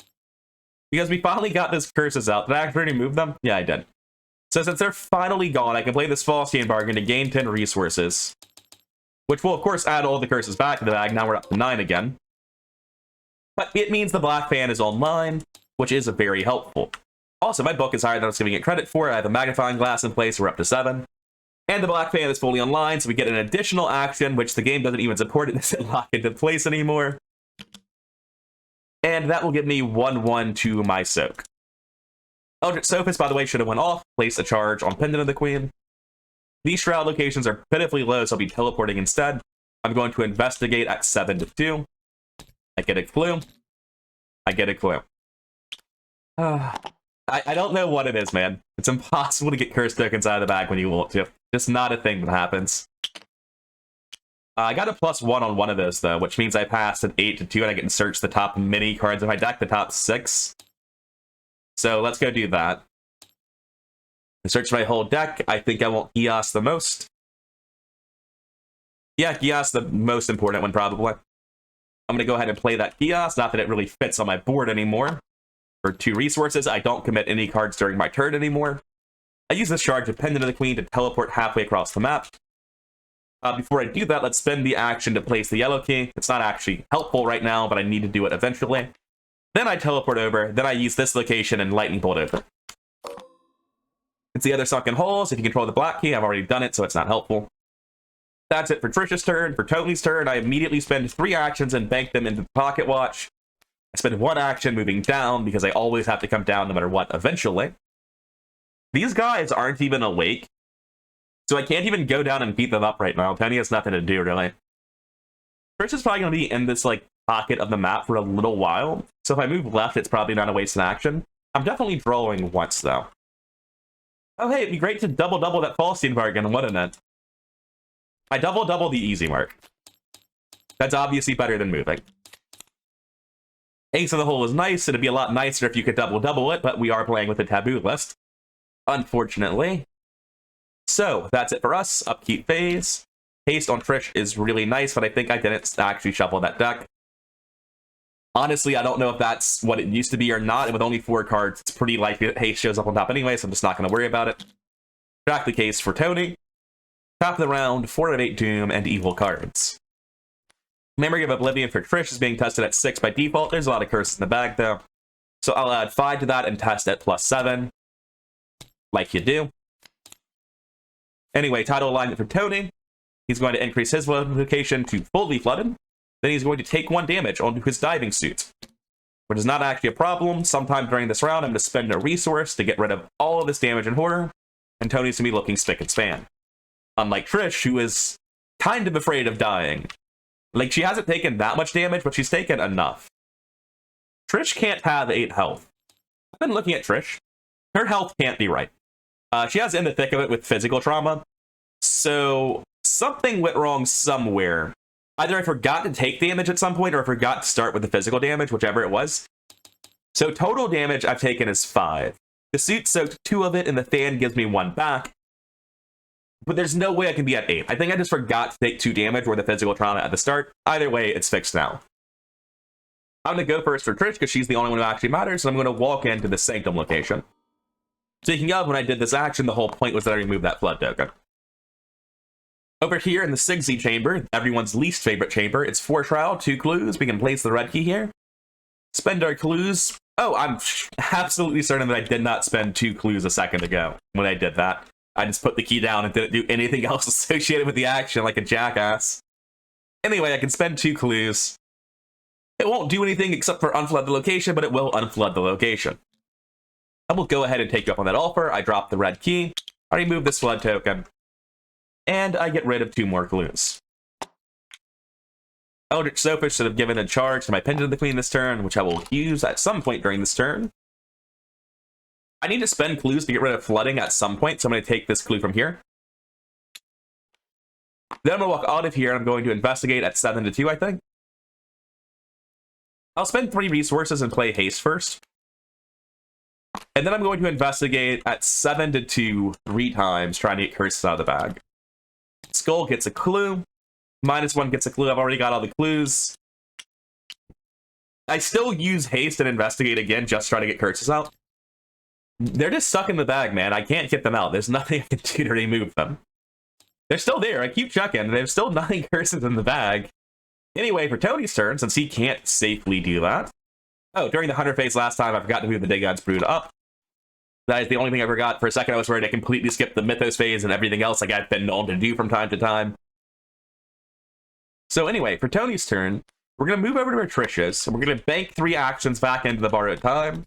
Because we finally got those curses out. Did I actually remove them? Yeah, I did. So since they're finally gone, I can play this Faustian bargain to gain 10 resources. Which will, of course, add all the curses back to the bag. Now we're up to 9 again. But it means the Black Fan is online, which is very helpful. Also, my book is higher than I was giving it credit for. I have a magnifying glass in place. We're up to 7. And the Black Fan is fully online, so we get an additional action, which the game doesn't even support. It doesn't lock into place anymore. And that will give me 1/1 to my soak. Eldritch Sophist, by the way, should have went off. Place a charge on Pendant of the Queen. These shroud locations are pitifully low, so I'll be teleporting instead. I'm going to investigate at 7 to 2. I get a clue. I get a clue. I don't know what it is, man. It's impossible to get curse tokens out of the bag when you want to. Just not a thing that happens. I got a +1 on one of those, though, which means I passed an 8 to 2, and I get to search the top mini cards of my deck, the top 6. So let's go do that. I search my whole deck. I think I want Gios the most. Yeah, Gios the most important one, probably. I'm going to go ahead and play that Gios, not that it really fits on my board anymore. For 2 resources, I don't commit any cards during my turn anymore. I use this charge of Pendant of the Queen to teleport halfway across the map. Before I do that, let's spend the action to place the yellow key. It's not actually helpful right now, but I need to do it eventually. Then I teleport over, then I use this location and lightning bolt over. It's the other sunken holes. If you control the black key, I've already done it, so it's not helpful. That's it for Trish's turn. For Tony's turn, I immediately spend 3 actions and bank them into the pocket watch. I spend 1 action moving down, because I always have to come down no matter what eventually. These guys aren't even awake, so I can't even go down and beat them up right now. Tony has nothing to do, really. Trish is probably going to be in this, like, pocket of the map for a little while, so if I move left, it's probably not a waste of action. I'm definitely drawing once, though. Oh, hey, it'd be great to double-double that Faustian bargain, wouldn't it? I double-double the easy mark. That's obviously better than moving. Ace of the Hole is nice. It'd be a lot nicer if you could double-double it, but we are playing with a taboo list, unfortunately. So, that's it for us. Upkeep phase. Haste on Trish is really nice, but I think I didn't actually shuffle that deck. Honestly, I don't know if that's what it used to be or not, and with only 4 cards, it's pretty likely that Haste shows up on top anyway, so I'm just not going to worry about it. Track the case for Tony. Top of the round, 4 out of 8 Doom and Evil cards. Memory of Oblivion for Trish is being tested at 6 by default. There's a lot of curses in the bag, though. So I'll add 5 to that and test at +7. Like you do. Anyway, title alignment for Tony. He's going to increase his location to fully flooded. Then he's going to take 1 damage onto his diving suit, which is not actually a problem. Sometime during this round, I'm going to spend a resource to get rid of all of this damage and horror, and Tony's going to be looking spick and span. Unlike Trish, who is kind of afraid of dying. Like, she hasn't taken that much damage, but she's taken enough. Trish can't have 8 health. I've been looking at Trish. Her health can't be right. She has in the thick of it with physical trauma, so something went wrong somewhere. Either I forgot to take damage at some point, or I forgot to start with the physical damage, whichever it was. So total damage I've taken is 5. The suit soaked 2 of it, and the fan gives me 1 back. But there's no way I can be at 8. I think I just forgot to take 2 damage or the physical trauma at the start. Either way, it's fixed now. I'm going to go first for Trish, because she's the only one who actually matters, so I'm going to walk into the Sanctum location. Speaking of, when I did this action, the whole point was that I removed that flood token. Over here in the Sigsy chamber, everyone's least favorite chamber, it's 4 Shroud, 2 clues. We can place the red key here. Spend our clues. Oh, I'm absolutely certain that I did not spend 2 clues a second ago when I did that. I just put the key down and didn't do anything else associated with the action like a jackass. Anyway, I can spend 2 clues. It won't do anything except for unflood the location, but it will unflood the location. I will go ahead and take you up on that offer. I drop the red key. I remove this flood token. And I get rid of 2 more clues. Eldritch Sophist should have given a charge to my Pendant of the Queen this turn, which I will use at some point during this turn. I need to spend clues to get rid of flooding at some point, so I'm going to take this clue from here. Then I'm going to walk out of here, and I'm going to investigate at 7 to 2, I think. I'll spend 3 resources and play haste first. And then I'm going to investigate at 7 to 2 3 times, trying to get curses out of the bag. Skull gets a clue. -1 gets a clue. I've already got all the clues. I still use haste and investigate again, just trying to get curses out. They're just stuck in the bag, man. I can't get them out. There's nothing I can do to remove them. They're still there. I keep checking. There's still 9 curses in the bag. Anyway, for Tony's turn, since he can't safely do that. Oh, during the Hunter phase last time, I forgot to move the Day God's Brood up. That is the only thing I forgot. For a second, I was worried I completely skipped the Mythos phase and everything else like I've been known to do from time to time. So anyway, for Tony's turn, we're going to move over to our Trish's, and we're going to bank 3 actions back into the borrowed time.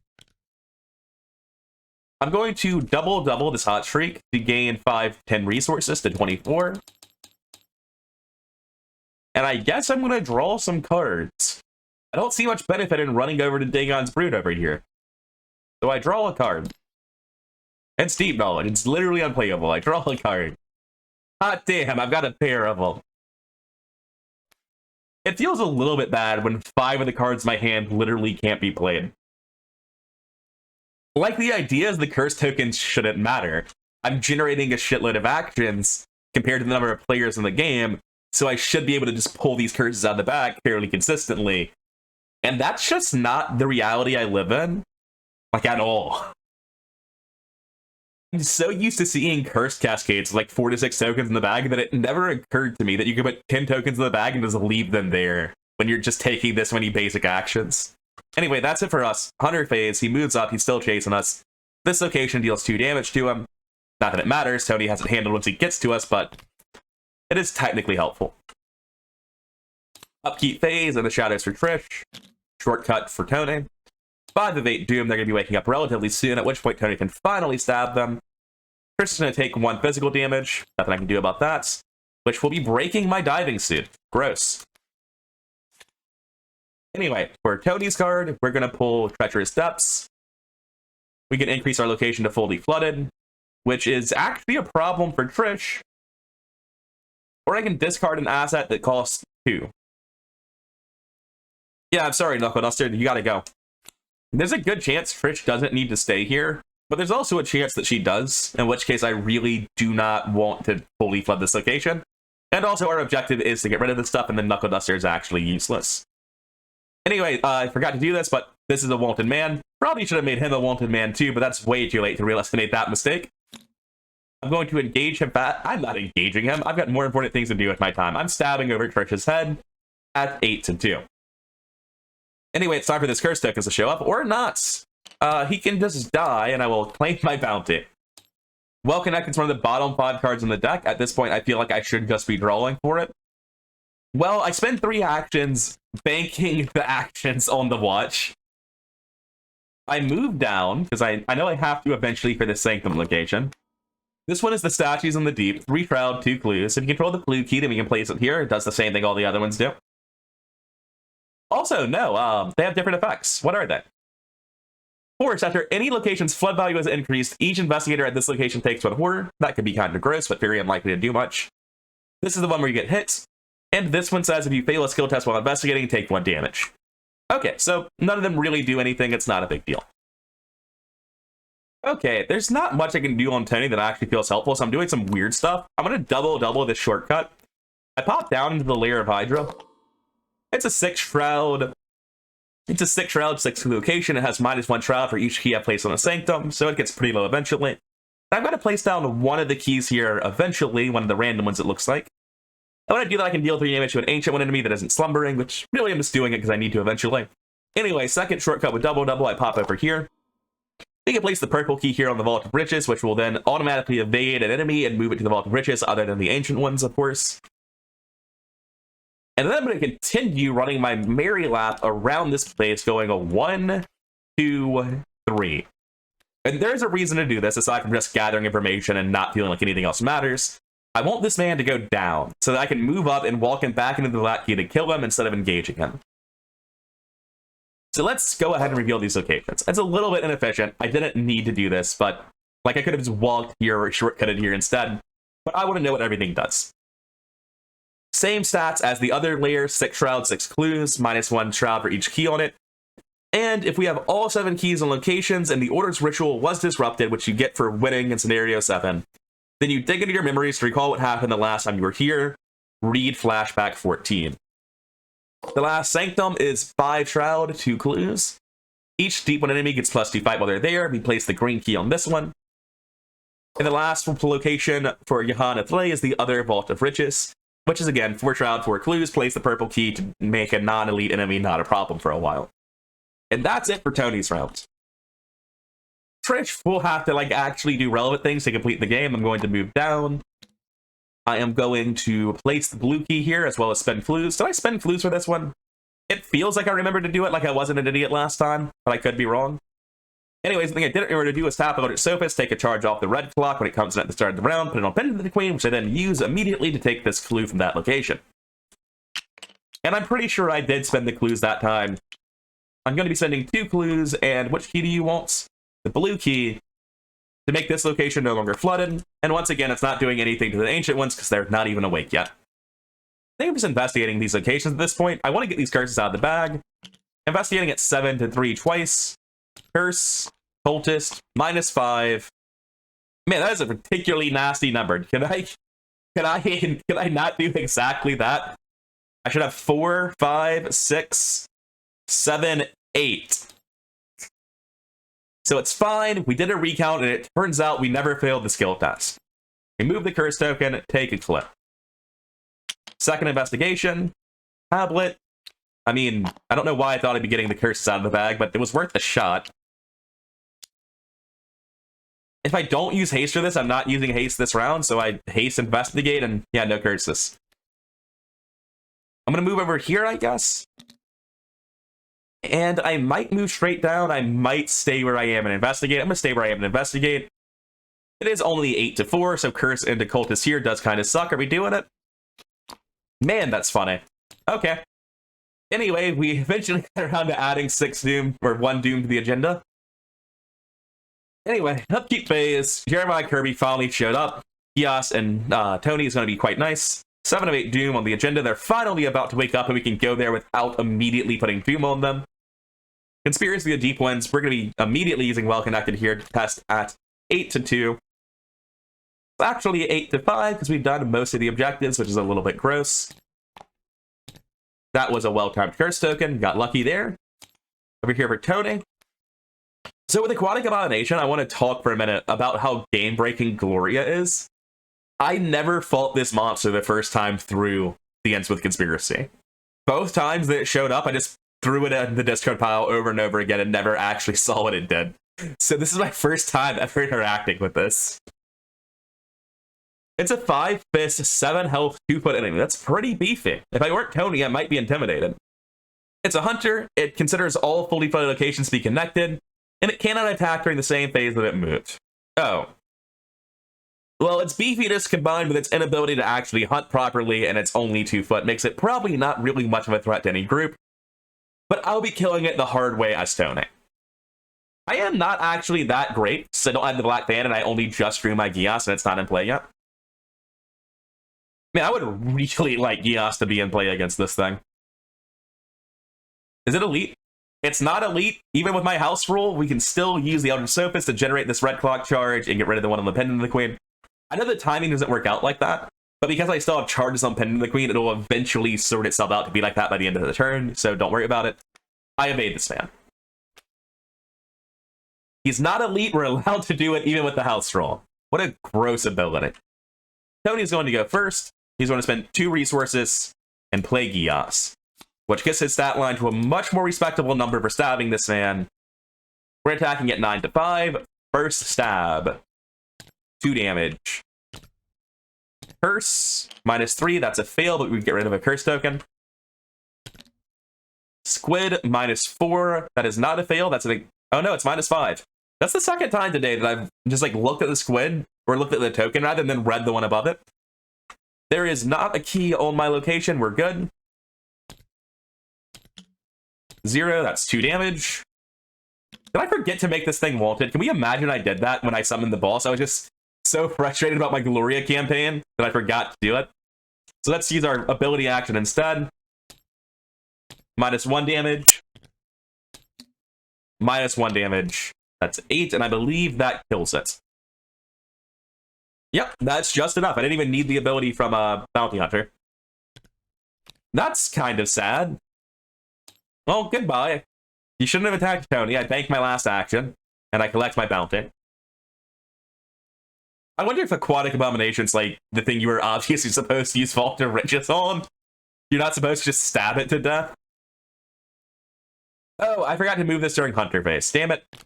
I'm going to double this hot streak to gain 5-10 resources to 24. And I guess I'm going to draw some cards. I don't see much benefit in running over to Dagon's Brood over here. So I draw a card. It's deep knowledge. It's literally unplayable. I draw a card. Hot damn, I've got a pair of them. It feels a little bit bad when 5 of the cards in my hand literally can't be played. Like, the idea is the curse tokens shouldn't matter. I'm generating a shitload of actions compared to the number of players in the game, so I should be able to just pull these curses out of the bag fairly consistently. And that's just not the reality I live in, like, at all. I'm so used to seeing curse cascades like 4 to 6 tokens in the bag that it never occurred to me that you could put 10 tokens in the bag and just leave them there when you're just taking this many basic actions. Anyway, that's it for us. Hunter phase, he moves up, he's still chasing us. This location deals 2 damage to him. Not that it matters, Tony has it handled once he gets to us, but it is technically helpful. Upkeep phase and the shadows for Trish. Shortcut for Tony. 5 of 8 Doom, they're going to be waking up relatively soon, at which point Tony can finally stab them. Trish is going to take 1 physical damage. Nothing I can do about that. Which will be breaking my diving suit. Gross. Anyway, for Tony's card, we're going to pull Treacherous Depths. We can increase our location to fully flooded, which is actually a problem for Trish. Or I can discard an asset that costs 2. Yeah, I'm sorry, Knuckle Duster, you gotta go. There's a good chance Trish doesn't need to stay here, but there's also a chance that she does, in which case I really do not want to fully flood this location. And also our objective is to get rid of this stuff, and then Knuckle Duster is actually useless. Anyway, I forgot to do this, but this is a Wanted Man. Probably should have made him a Wanted Man too, but that's way too late to estimate that mistake. I'm going to engage him back. I'm not engaging him. I've got more important things to do with my time. I'm stabbing over Trish's head at 8 to 2. Anyway, it's time for this curse tokens to show up, or not. He can just die, and I will claim my bounty. Well Connected is one of the bottom 5 cards in the deck. At this point, I feel like I should just be drawing for it. Well, I spend 3 actions banking the actions on the watch. I move down, because I know I have to eventually for this Sanctum location. This one is the Statues in the Deep. 3 Shroud, 2 Clues. If you control the clue key, then we can place it here. It does the same thing all the other ones do. Also, no, they have different effects. What are they? Force, after any location's flood value is increased, each investigator at this location takes 1 horror. That could be kind of gross, but very unlikely to do much. This is the one where you get hit. And this one says if you fail a skill test while investigating, take 1 damage. Okay, so none of them really do anything. It's not a big deal. Okay, there's not much I can do on Tony that actually feels helpful, so I'm doing some weird stuff. I'm going to double this shortcut. I pop down into the layer of Hydra. It's a 6 Shroud. It's a 6 Shroud, 6 location. It has -1 Shroud for each key I place on a Sanctum, so it gets pretty low eventually. I'm going to place down one of the keys here eventually, one of the random ones it looks like. And when I do that, I can deal 3 damage to an Ancient One enemy that isn't slumbering, which really I'm just doing it because I need to eventually. Anyway, second shortcut with double, I pop over here. We can place the purple key here on the Vault of Riches, which will then automatically evade an enemy and move it to the Vault of Riches, other than the Ancient Ones, of course. And then I'm going to continue running my merry lap around this place, going a 1, 2, 3. And there's a reason to do this, aside from just gathering information and not feeling like anything else matters. I want this man to go down, so that I can move up and walk him back into the black key to kill him instead of engaging him. So let's go ahead and reveal these locations. It's a little bit inefficient. I didn't need to do this, but like I could have just walked here or shortcutted here instead. But I want to know what everything does. Same stats as the other layer, 6 shroud, 6 clues, -1 shroud for each key on it. And if we have all 7 keys and locations and the Order's ritual was disrupted, which you get for winning in scenario 7, then you dig into your memories to recall what happened the last time you were here. Read flashback 14. The last sanctum is 5 shroud, 2 clues. Each deep one enemy gets +2 fight while they're there. We place the green key on this one. And the last location for Johanna Thley is the other Vault of Riches, which is again 4 shroud, 4 clues. Place the purple key to make a non-elite enemy not a problem for a while. And that's it for Tony's round. Trish will have to actually do relevant things to complete the game. I'm going to move down. I am going to place the blue key here as well as spend clues. Did I spend clues for this one? It feels like I remembered to do it, like I wasn't an idiot last time, but I could be wrong. Anyways, the thing I didn't remember to do was tap about Sophist, take a charge off the red clock when it comes in at the start of the round, put it on Pendant of the Queen, which I then use immediately to take this clue from that location. And I'm pretty sure I did spend the clues that time. I'm going to be sending 2 clues, and which key do you want? The blue key, to make this location no longer flooded. And once again, it's not doing anything to the ancient ones because they're not even awake yet. I think I'm just investigating these locations at this point. I want to get these curses out of the bag. Investigating at 7 to 3 twice. Curse, cultist, -5. Man, that is a particularly nasty number. Can I not do exactly that? I should have 4, 5, 6, 7, 8. So it's fine. We did a recount, and it turns out we never failed the skill test. Remove the curse token, take a clip. Second investigation. Tablet. I mean, I don't know why I thought I'd be getting the curses out of the bag, but it was worth a shot. If I don't use haste for this, I'm not using haste this round, so I haste investigate, and yeah, no curses. I'm going to move over here, I guess. And I might move straight down. I might stay where I am and investigate. I'm going to stay where I am and investigate. It is only 8 to 4, so curse into cultist here does kind of suck. Are we doing it? Man, that's funny. Okay. Anyway, we eventually got around to adding 6 doom, or 1 doom to the agenda. Anyway, upkeep phase. Jeremiah Kirby finally showed up. Gias and Tony is going to be quite nice. 7 of 8 doom on the agenda. They're finally about to wake up, and we can go there without immediately putting doom on them. Conspiracy of the Deep Ones. We're going to be immediately using Well Connected here to test at 8 to 2. It's actually 8 to 5 because we've done most of the objectives, which is a little bit gross. That was a well-timed curse token. Got lucky there. Over here for Tony. So with Aquatic Abomination, I want to talk for a minute about how game-breaking Gloria is. I never fought this monster the first time through the Innsmouth Conspiracy. Both times that it showed up, I just threw it in the discard pile over and over again and never actually saw what it did. So this is my first time ever interacting with this. It's a 5 fist, 7 health, 2-foot enemy. That's pretty beefy. If I weren't Tony, I might be intimidated. It's a hunter. It considers all fully flooded locations to be connected, and it cannot attack during the same phase that it moved. Oh. Well, its beefiness combined with its inability to actually hunt properly and its only 2-foot makes it probably not really much of a threat to any group, but I'll be killing it the hard way as Tony. I am not actually that great, so I don't have the Black Fan and I only just drew my Gias and it's not in play yet. Man, I would really like Gias to be in play against this thing. Is it elite? It's not elite. Even with my house rule, we can still use the Elder Sophist to generate this red clock charge and get rid of the one on the Pendant of the Queen. I know the timing doesn't work out like that, but because I still have charges on Pendant of the Queen, it'll eventually sort itself out to be like that by the end of the turn, so don't worry about it. I evade this man. He's not elite, we're allowed to do it even with the house roll. What a gross ability. Tony's going to go first. He's going to spend 2 resources and play Gias, which gets his stat line to a much more respectable number for stabbing this man. We're attacking at 9 to 5. First stab. 2 damage. Curse. -3. That's a fail, but we get rid of a curse token. Squid. -4. That is not a fail. That's a... Oh no, it's -5. That's the second time today that I've just looked at the squid, or looked at the token rather, and then read the one above it. There is not a key on my location. We're good. 0. That's 2 damage. Did I forget to make this thing wanted? Can we imagine I did that when I summoned the boss? I was just so frustrated about my Gloria campaign that I forgot to do it. So let's use our ability action instead. -1 damage. -1 damage. That's 8, and I believe that kills it. Yep, that's just enough. I didn't even need the ability from a bounty hunter. That's kind of sad. Well, goodbye. You shouldn't have attacked Tony. I bank my last action, and I collect my bounty. I wonder if Aquatic Abomination's like the thing you were obviously supposed to use Vault of Riches on. You're not supposed to just stab it to death. Oh, I forgot to move this during Hunter phase. Damn it. I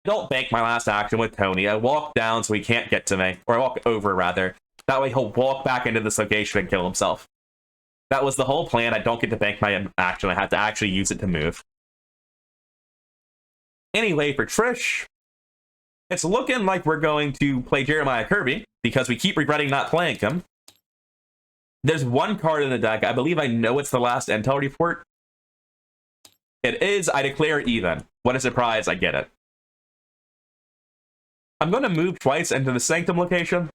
don't bank my last action with Tony. I walk down so he can't get to me. Or I walk over, rather. That way he'll walk back into this location and kill himself. That was the whole plan. I don't get to bank my action. I had to actually use it to move. Anyway, for Trish, it's looking like we're going to play Jeremiah Kirby, because we keep regretting not playing him. There's one card in the deck. I believe I know it's the last intel report. It is. I declare even. What a surprise. I get it. I'm going to move twice into the Sanctum location.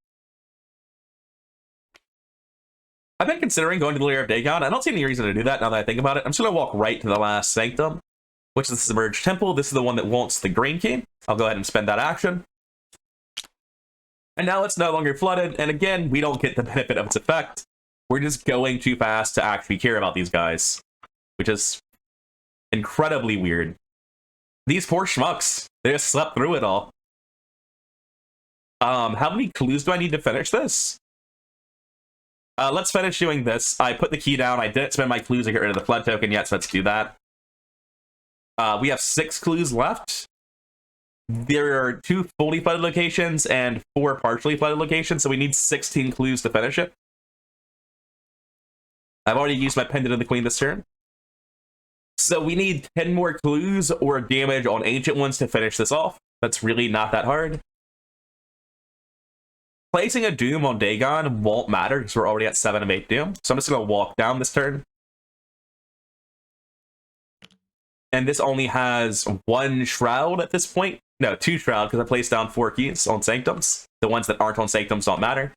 I've been considering going to the Lair of Dagon. I don't see any reason to do that now that I think about it. I'm just going to walk right to the last Sanctum, which is the Submerged Temple. This is the one that wants the Green Key. I'll go ahead and spend that action. And now it's no longer flooded, and again, we don't get the benefit of its effect. We're just going too fast to actually care about these guys, which is incredibly weird. These poor schmucks, they just slept through it all. How many clues do I need to finish this? Let's finish doing this. I put the key down. I didn't spend my clues to get rid of the flood token yet, so let's do that. We have 6 clues left. There are 2 fully flooded locations and 4 partially flooded locations, so we need 16 clues to finish it. I've already used my Pendant of the Queen this turn. So we need 10 more clues or damage on Ancient Ones to finish this off. That's really not that hard. Placing a Doom on Dagon won't matter because we're already at 7 of 8 Doom. So I'm just going to walk down this turn. And this only has 1 Shroud at this point. No, 2 Shroud, because I placed down 4 keys on Sanctums. The ones that aren't on Sanctums don't matter.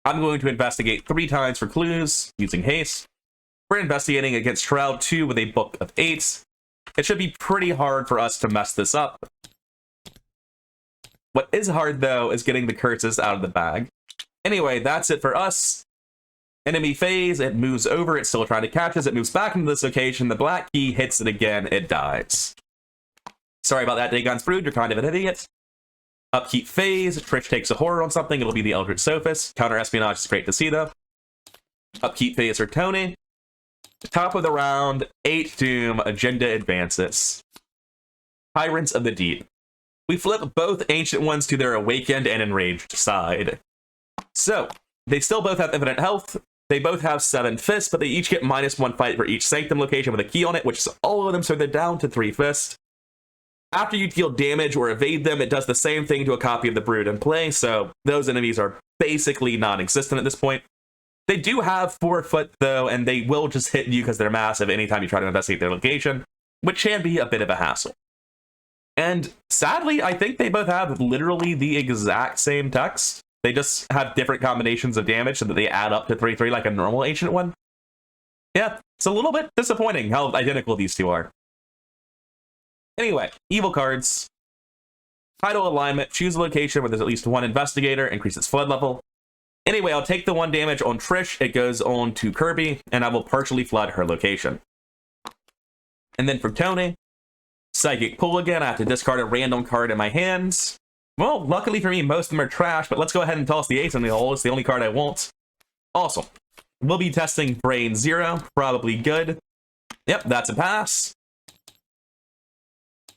I'm going to investigate 3 times for clues using Haste. We're investigating against Shroud 2 with a Book of 8. It should be pretty hard for us to mess this up. What is hard, though, is getting the curses out of the bag. Anyway, that's it for us. Enemy phase, it moves over, it's still trying to catch us, it moves back into this location, the black key hits it again, it dies. Sorry about that, Dagon's Brood, you're kind of an idiot. Upkeep phase, Trish takes a horror on something, it'll be the Eldritch Sophist. Counter espionage is great to see, though. Upkeep phase for Tony. Top of the round, 8 Doom, agenda advances. Tyrants of the Deep. We flip both Ancient Ones to their Awakened and Enraged side. So, they still both have infinite health. They both have 7 fists, but they each get -1 fight for each Sanctum location with a key on it, which is all of them, so they're down to 3 fists. After you deal damage or evade them, it does the same thing to a copy of the Brood in play, so those enemies are basically non-existent at this point. They do have 4 foot, though, and they will just hit you because they're massive anytime you try to investigate their location, which can be a bit of a hassle. And sadly, I think they both have literally the exact same text. They just have different combinations of damage so that they add up to 3/3 like a normal Ancient one. Yeah, it's a little bit disappointing how identical these two are. Anyway, evil cards. Title alignment, choose a location where there's at least 1 investigator, increase its flood level. Anyway, I'll take the 1 damage on Trish, it goes on to Kirby, and I will partially flood her location. And then for Tony, Psychic Pull again, I have to discard a random card in my hands. Well, luckily for me, most of them are trash, but let's go ahead and toss the Ace in the hole. It's the only card I want. Awesome. We'll be testing Brain 0, probably good. Yep, that's a pass.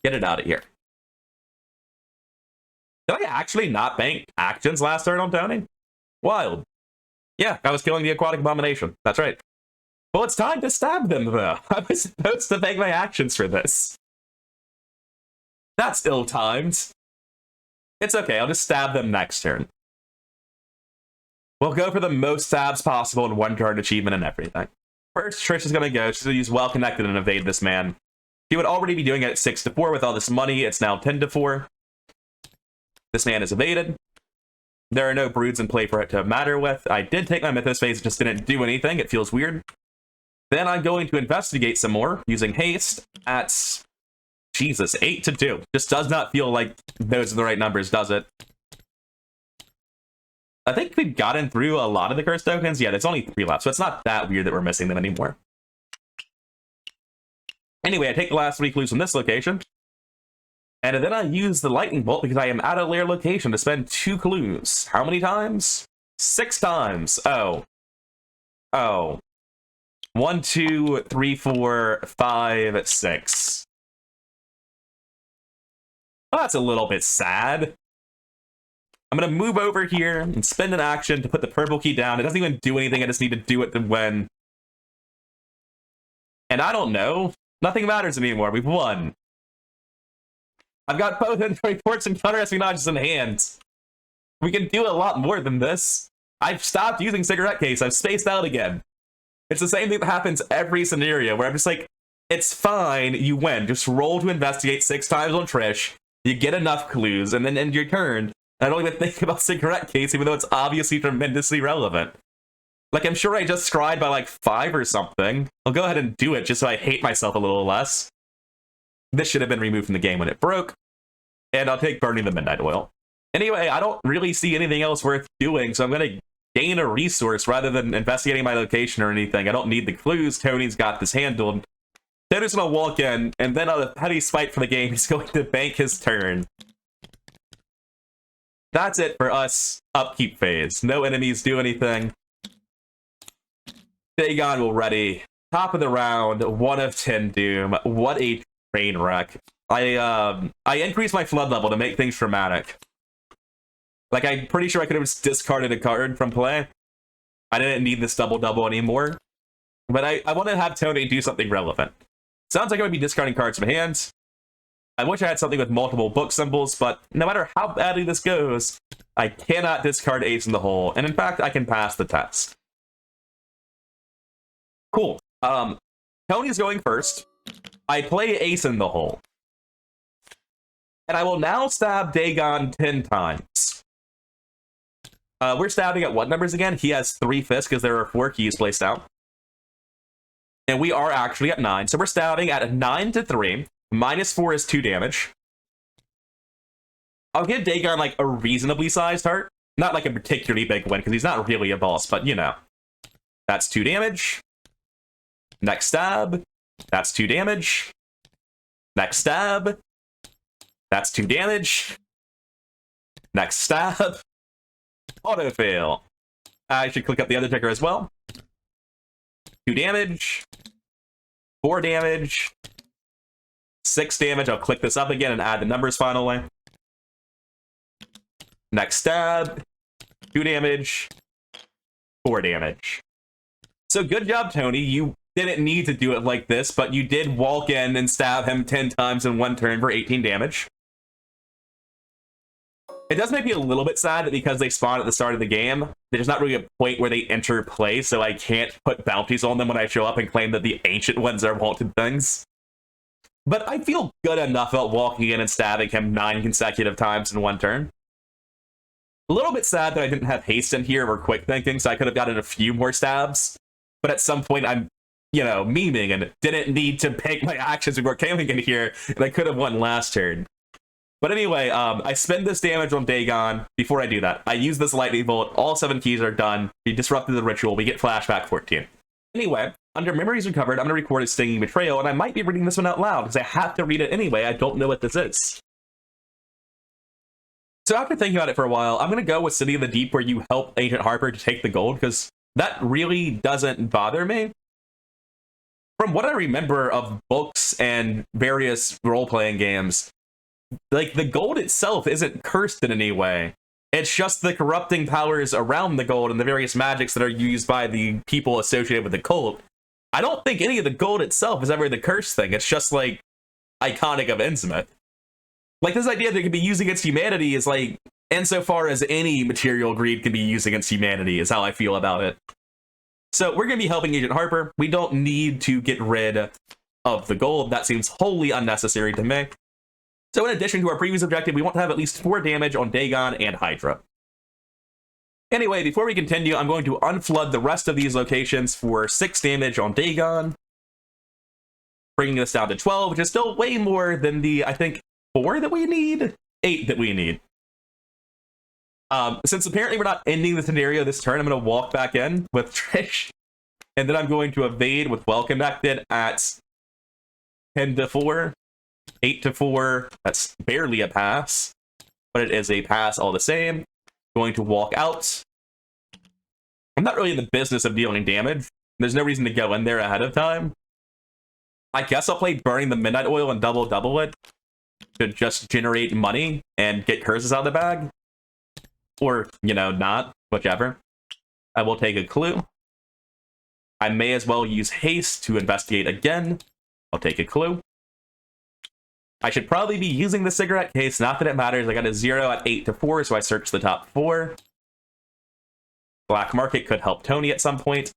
Get it out of here. Did I actually not bank actions last turn on Tony? Wild. Yeah, I was killing the Aquatic Abomination. That's right. Well, it's time to stab them, though. I was supposed to bank my actions for this. That's ill-timed. It's okay, I'll just stab them next turn. We'll go for the most stabs possible in 1 turn achievement and everything. First, Trish is going to go. She's going to use Well Connected and evade this man. He would already be doing it at 6-4 with all this money. It's now 10-4. This man is evaded. There are no broods in play for it to matter with. I did take my Mythos phase, it just didn't do anything. It feels weird. Then I'm going to investigate some more using haste at, Jesus, 8 to 2. Just does not feel like those are the right numbers, does it? I think we've gotten through a lot of the curse tokens. Yeah, there's only 3 left, so it's not that weird that we're missing them anymore. Anyway, I take the last 3 clues from this location. And then I use the lightning bolt because I am at a lair location to spend 2 clues. How many times? 6 times. Oh. 1, 2, 3, 4, 5, 6. Well, that's a little bit sad. I'm going to move over here and spend an action to put the purple key down. It doesn't even do anything. I just need to do it when. And I don't know. Nothing matters anymore. We've won. I've got both inventory ports and counter espionages in hand. We can do a lot more than this. I've stopped using cigarette case. I've spaced out again. It's the same thing that happens every scenario where I'm just like, it's fine, you win. Just roll to investigate 6 times on Trish. You get enough clues, and then end your turn. I don't even think about cigarette case, even though it's obviously tremendously relevant. Like, I'm sure I just scried by like 5 or something. I'll go ahead and do it just so I hate myself a little less. This should have been removed from the game when it broke. And I'll take burning the midnight oil. Anyway, I don't really see anything else worth doing, so I'm going to gain a resource rather than investigating my location or anything. I don't need the clues. Tony's got this handled. Tony's going to walk in, and then on a heavy spite for the game, he's going to bank his turn. That's it for us upkeep phase. No enemies do anything. Dagon will ready. Top of the round, 1 of 10 doom. What a train wreck. I increased my flood level to make things dramatic. Like, I'm pretty sure I could have just discarded a card from play. I didn't need this double-double anymore. But I want to have Tony do something relevant. Sounds like I would be discarding cards from hands. I wish I had something with multiple book symbols, but no matter how badly this goes, I cannot discard Ace in the Hole. And in fact, I can pass the test. Cool. Tony's going first. I play Ace in the Hole. And I will now stab Dagon 10 times. We're stabbing at what numbers again? He has 3 fists because there are 4 keys placed out. And we are actually at 9. So we're stabbing at 9 to 3. -4 is 2 damage. I'll give Dagon like a reasonably sized heart. Not like a particularly big one because he's not really a boss, but you know. That's 2 damage. Next stab. That's 2 damage. Next stab. That's 2 damage. Next stab. Auto fail. I should click up the other ticker as well. 2 damage. 4 damage. 6 damage. I'll click this up again and add the numbers finally. Next stab. 2 damage. 4 damage. So good job, Tony. You didn't need to do it like this, but you did walk in and stab him 10 times in 1 turn for 18 damage. It does make me a little bit sad that because they spawn at the start of the game, there's not really a point where they enter play, so I can't put bounties on them when I show up and claim that the ancient ones are wanted things. But I feel good enough about walking in and stabbing him 9 consecutive times in 1 turn. A little bit sad that I didn't have haste in here or quick thinking, so I could have gotten a few more stabs. But at some point, I'm, you know, memeing and didn't need to pick my actions before coming in here, and I could have won last turn. But anyway, I spend this damage on Dagon. Before I do that, I use this lightning bolt. All 7 keys are done. We disrupted the ritual. We get flashback 14. Anyway, under Memories Recovered, I'm going to record a Stinging Betrayal, and I might be reading this one out loud, because I have to read it anyway. I don't know what this is. So after thinking about it for a while, I'm going to go with City of the Deep, where you help Agent Harper to take the gold, because that really doesn't bother me. From what I remember of books and various role-playing games, like, the gold itself isn't cursed in any way. It's just the corrupting powers around the gold and the various magics that are used by the people associated with the cult. I don't think any of the gold itself is ever the curse thing. It's just, like, iconic of Innsmouth. Like, this idea that it can be used against humanity is, like, insofar as any material greed can be used against humanity is how I feel about it. So we're going to be helping Agent Harper. We don't need to get rid of the gold. That seems wholly unnecessary to me. So in addition to our previous objective, we want to have at least 4 damage on Dagon and Hydra. Anyway, before we continue, I'm going to unflood the rest of these locations for 6 damage on Dagon, bringing this down to 12, which is still way more than the, I think, 4 that we need? 8 that we need. Since apparently we're not ending the scenario this turn, I'm going to walk back in with Trish, and then I'm going to evade with Well Connected at 10 to 4, 8 to 4. That's barely a pass, but it is a pass all the same. Going to walk out. I'm not really in the business of dealing damage. There's no reason to go in there ahead of time. I guess I'll play Burning the Midnight Oil and double it to just generate money and get curses out of the bag. Or, you know, not. Whichever. I will take a clue. I may as well use haste to investigate again. I'll take a clue. I should probably be using the cigarette case. Not that it matters. I got a 0 at 8 to 4, so I searched the top 4. Black Market could help Tony at some point.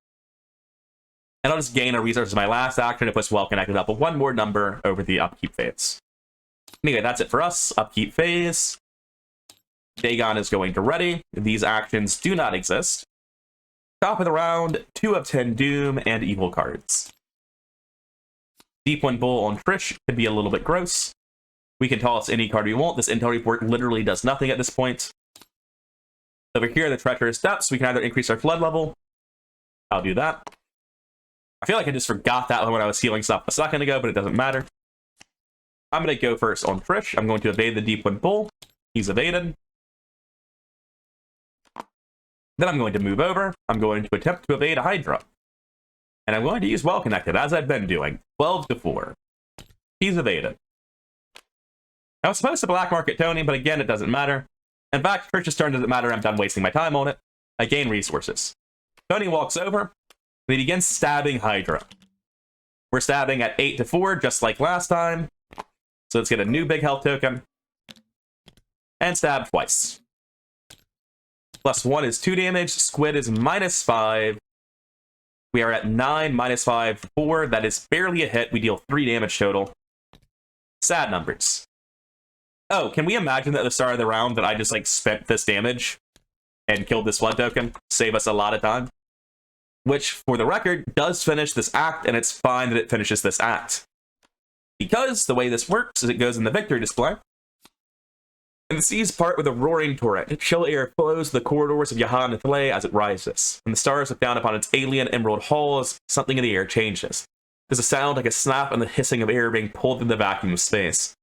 And I'll just gain a resource as my last action to push Well Connected up with 1 more number over the upkeep phase. Anyway, that's it for us. Upkeep phase. Dagon is going to ready. These actions do not exist. Top of the round, 2 of 10 Doom and Evil cards. Deep One Bull on Trish could be a little bit gross. We can toss any card we want. This intel report literally does nothing at this point. Over here, the Treacherous Depths, we can either increase our flood level. I'll do that. I feel like I just forgot that when I was healing stuff a second ago, but it doesn't matter. I'm going to go first on Trish. I'm going to evade the Deep One Bull. He's evaded. Then I'm going to move over. I'm going to attempt to evade a Hydra. And I'm going to use Well Connected, as I've been doing. 12 to 4. He's evaded. I was supposed to Black Market Tony, but again, it doesn't matter. In fact, Trish's turn doesn't matter. I'm done wasting my time on it. I gain resources. Tony walks over, and he begins stabbing Hydra. We're stabbing at 8 to 4, just like last time. So let's get a new big health token. And stab twice. +1 is 2 damage. Squid is -5. We are at 9, -5, 4. That is barely a hit. We deal 3 damage total. Sad numbers. Oh, can we imagine that at the start of the round that I just, like, spent this damage and killed this flood token? Save us a lot of time. Which, for the record, does finish this act, and it's fine that it finishes this act. Because the way this works is it goes in the victory display. And the seas part with a roaring torrent. Chill air flows the corridors of Yahan Thlay as it rises. When the stars look down upon its alien emerald halls, something in the air changes. There's a sound like a snap and the hissing of air being pulled through the vacuum of space.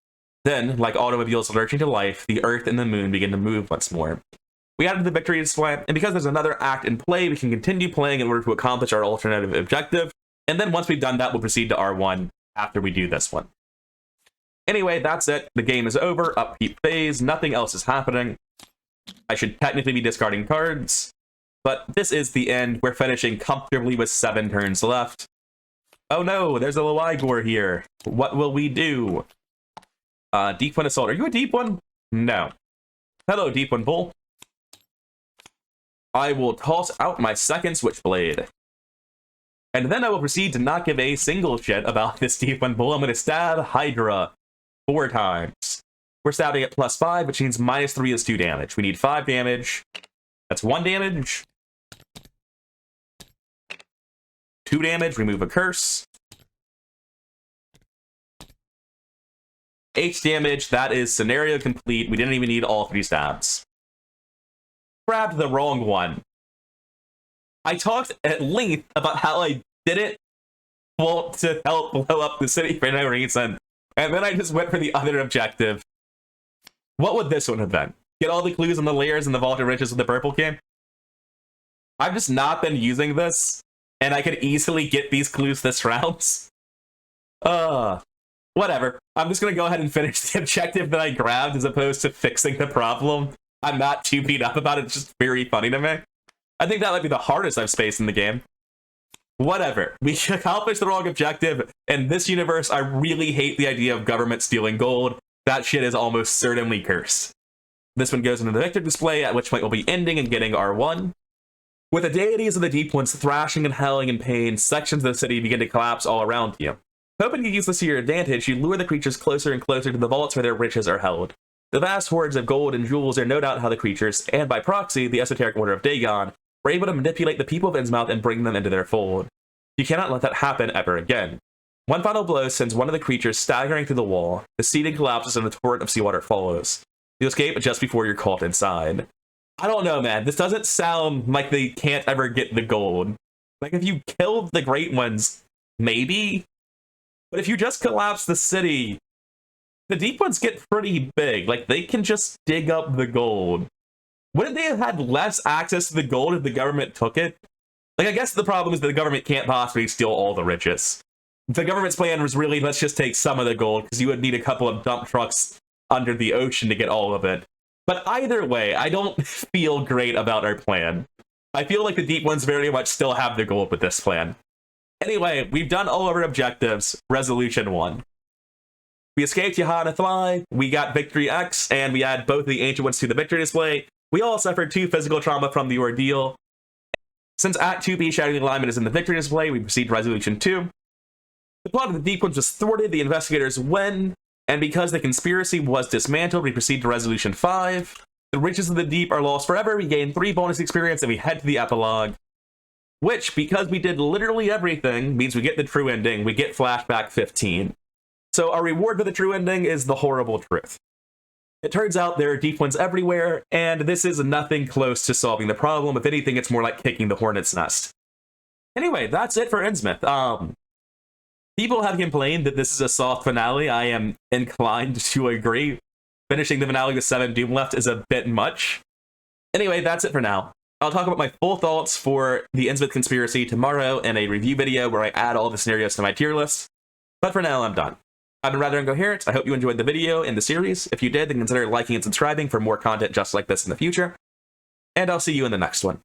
Then, like automobiles lurching to life, the Earth and the Moon begin to move once more. We added the victory display, and because there's another act in play, we can continue playing in order to accomplish our alternative objective. And then once we've done that, we'll proceed to R1 after we do this one. Anyway, that's it. The game is over. Upkeep phase. Nothing else is happening. I should technically be discarding cards. But this is the end. We're finishing comfortably with 7 turns left. Oh no, there's a Loigor here. What will we do? Deep One Assault. Are you a Deep One? No. Hello, Deep One Bull. I will toss out my second Switchblade. And then I will proceed to not give a single shit about this Deep One Bull. I'm going to stab Hydra 4 times. We're stabbing at +5, which means -3 is 2 damage. We need 5 damage. That's 1 damage. 2 damage, remove a curse. 8 damage, that is scenario complete. We didn't even need all 3 stabs. Grabbed the wrong one. I talked at length about how I didn't want to help blow up the city for no reason. And then I just went for the other objective. What would this one have been? Get all the clues on the layers in the Vault of Riches with the purple key? I've just not been using this, and I could easily get these clues this round. Whatever. I'm just gonna go ahead and finish the objective that I grabbed as opposed to fixing the problem. I'm not too beat up about it, it's just very funny to me. I think that might be the hardest I've spaced in the game. Whatever. We accomplished the wrong objective. In this universe, I really hate the idea of government stealing gold. That shit is almost certainly cursed. This one goes into the victory display, at which point we'll be ending and getting R1. With the deities of the Deep Ones thrashing and howling in pain, sections of the city begin to collapse all around you. Hoping to use this to your advantage, you lure the creatures closer and closer to the vaults where their riches are held. The vast hordes of gold and jewels are no doubt how the creatures, and by proxy, the esoteric order of Dagon, were able to manipulate the people of Innsmouth and bring them into their fold. You cannot let that happen ever again. One final blow sends one of the creatures staggering through the wall, the seating collapses and a torrent of seawater follows. You escape just before you're caught inside. I don't know, man. This doesn't sound like they can't ever get the gold. Like, if you killed the Great Ones, maybe? But if you just collapse the city, the Deep Ones get pretty big. Like, they can just dig up the gold. Wouldn't they have had less access to the gold if the government took it? Like, I guess the problem is that the government can't possibly steal all the riches. The government's plan was really, let's just take some of the gold, because you would need a couple of dump trucks under the ocean to get all of it. But either way, I don't feel great about our plan. I feel like the Deep Ones very much still have the gold with this plan. Anyway, we've done all of our objectives. Resolution 1. We escaped Johanna Fly, we got Victory X, and we add both the Ancient Ones to the victory display. We all suffered 2 physical trauma from the ordeal. Since Act 2B Shattering Alignment is in the victory display, we proceed to Resolution 2. The plot of the Deep Ones was thwarted, the investigators win, and because the conspiracy was dismantled, we proceed to Resolution 5. The riches of the deep are lost forever, we gain 3 bonus experience, and we head to the epilogue. Which, because we did literally everything, means we get the true ending, we get Flashback 15. So our reward for the true ending is the horrible truth. It turns out there are Deep Ones everywhere, and this is nothing close to solving the problem. If anything, it's more like kicking the hornet's nest. Anyway, that's it for Innsmouth. People have complained that this is a soft finale. I am inclined to agree. Finishing the finale with 7 Doom left is a bit much. Anyway, that's it for now. I'll talk about my full thoughts for the Innsmouth Conspiracy tomorrow in a review video where I add all the scenarios to my tier list. But for now, I'm done. I've been rather incoherent. I hope you enjoyed the video and the series. If you did, then consider liking and subscribing for more content just like this in the future. And I'll see you in the next one.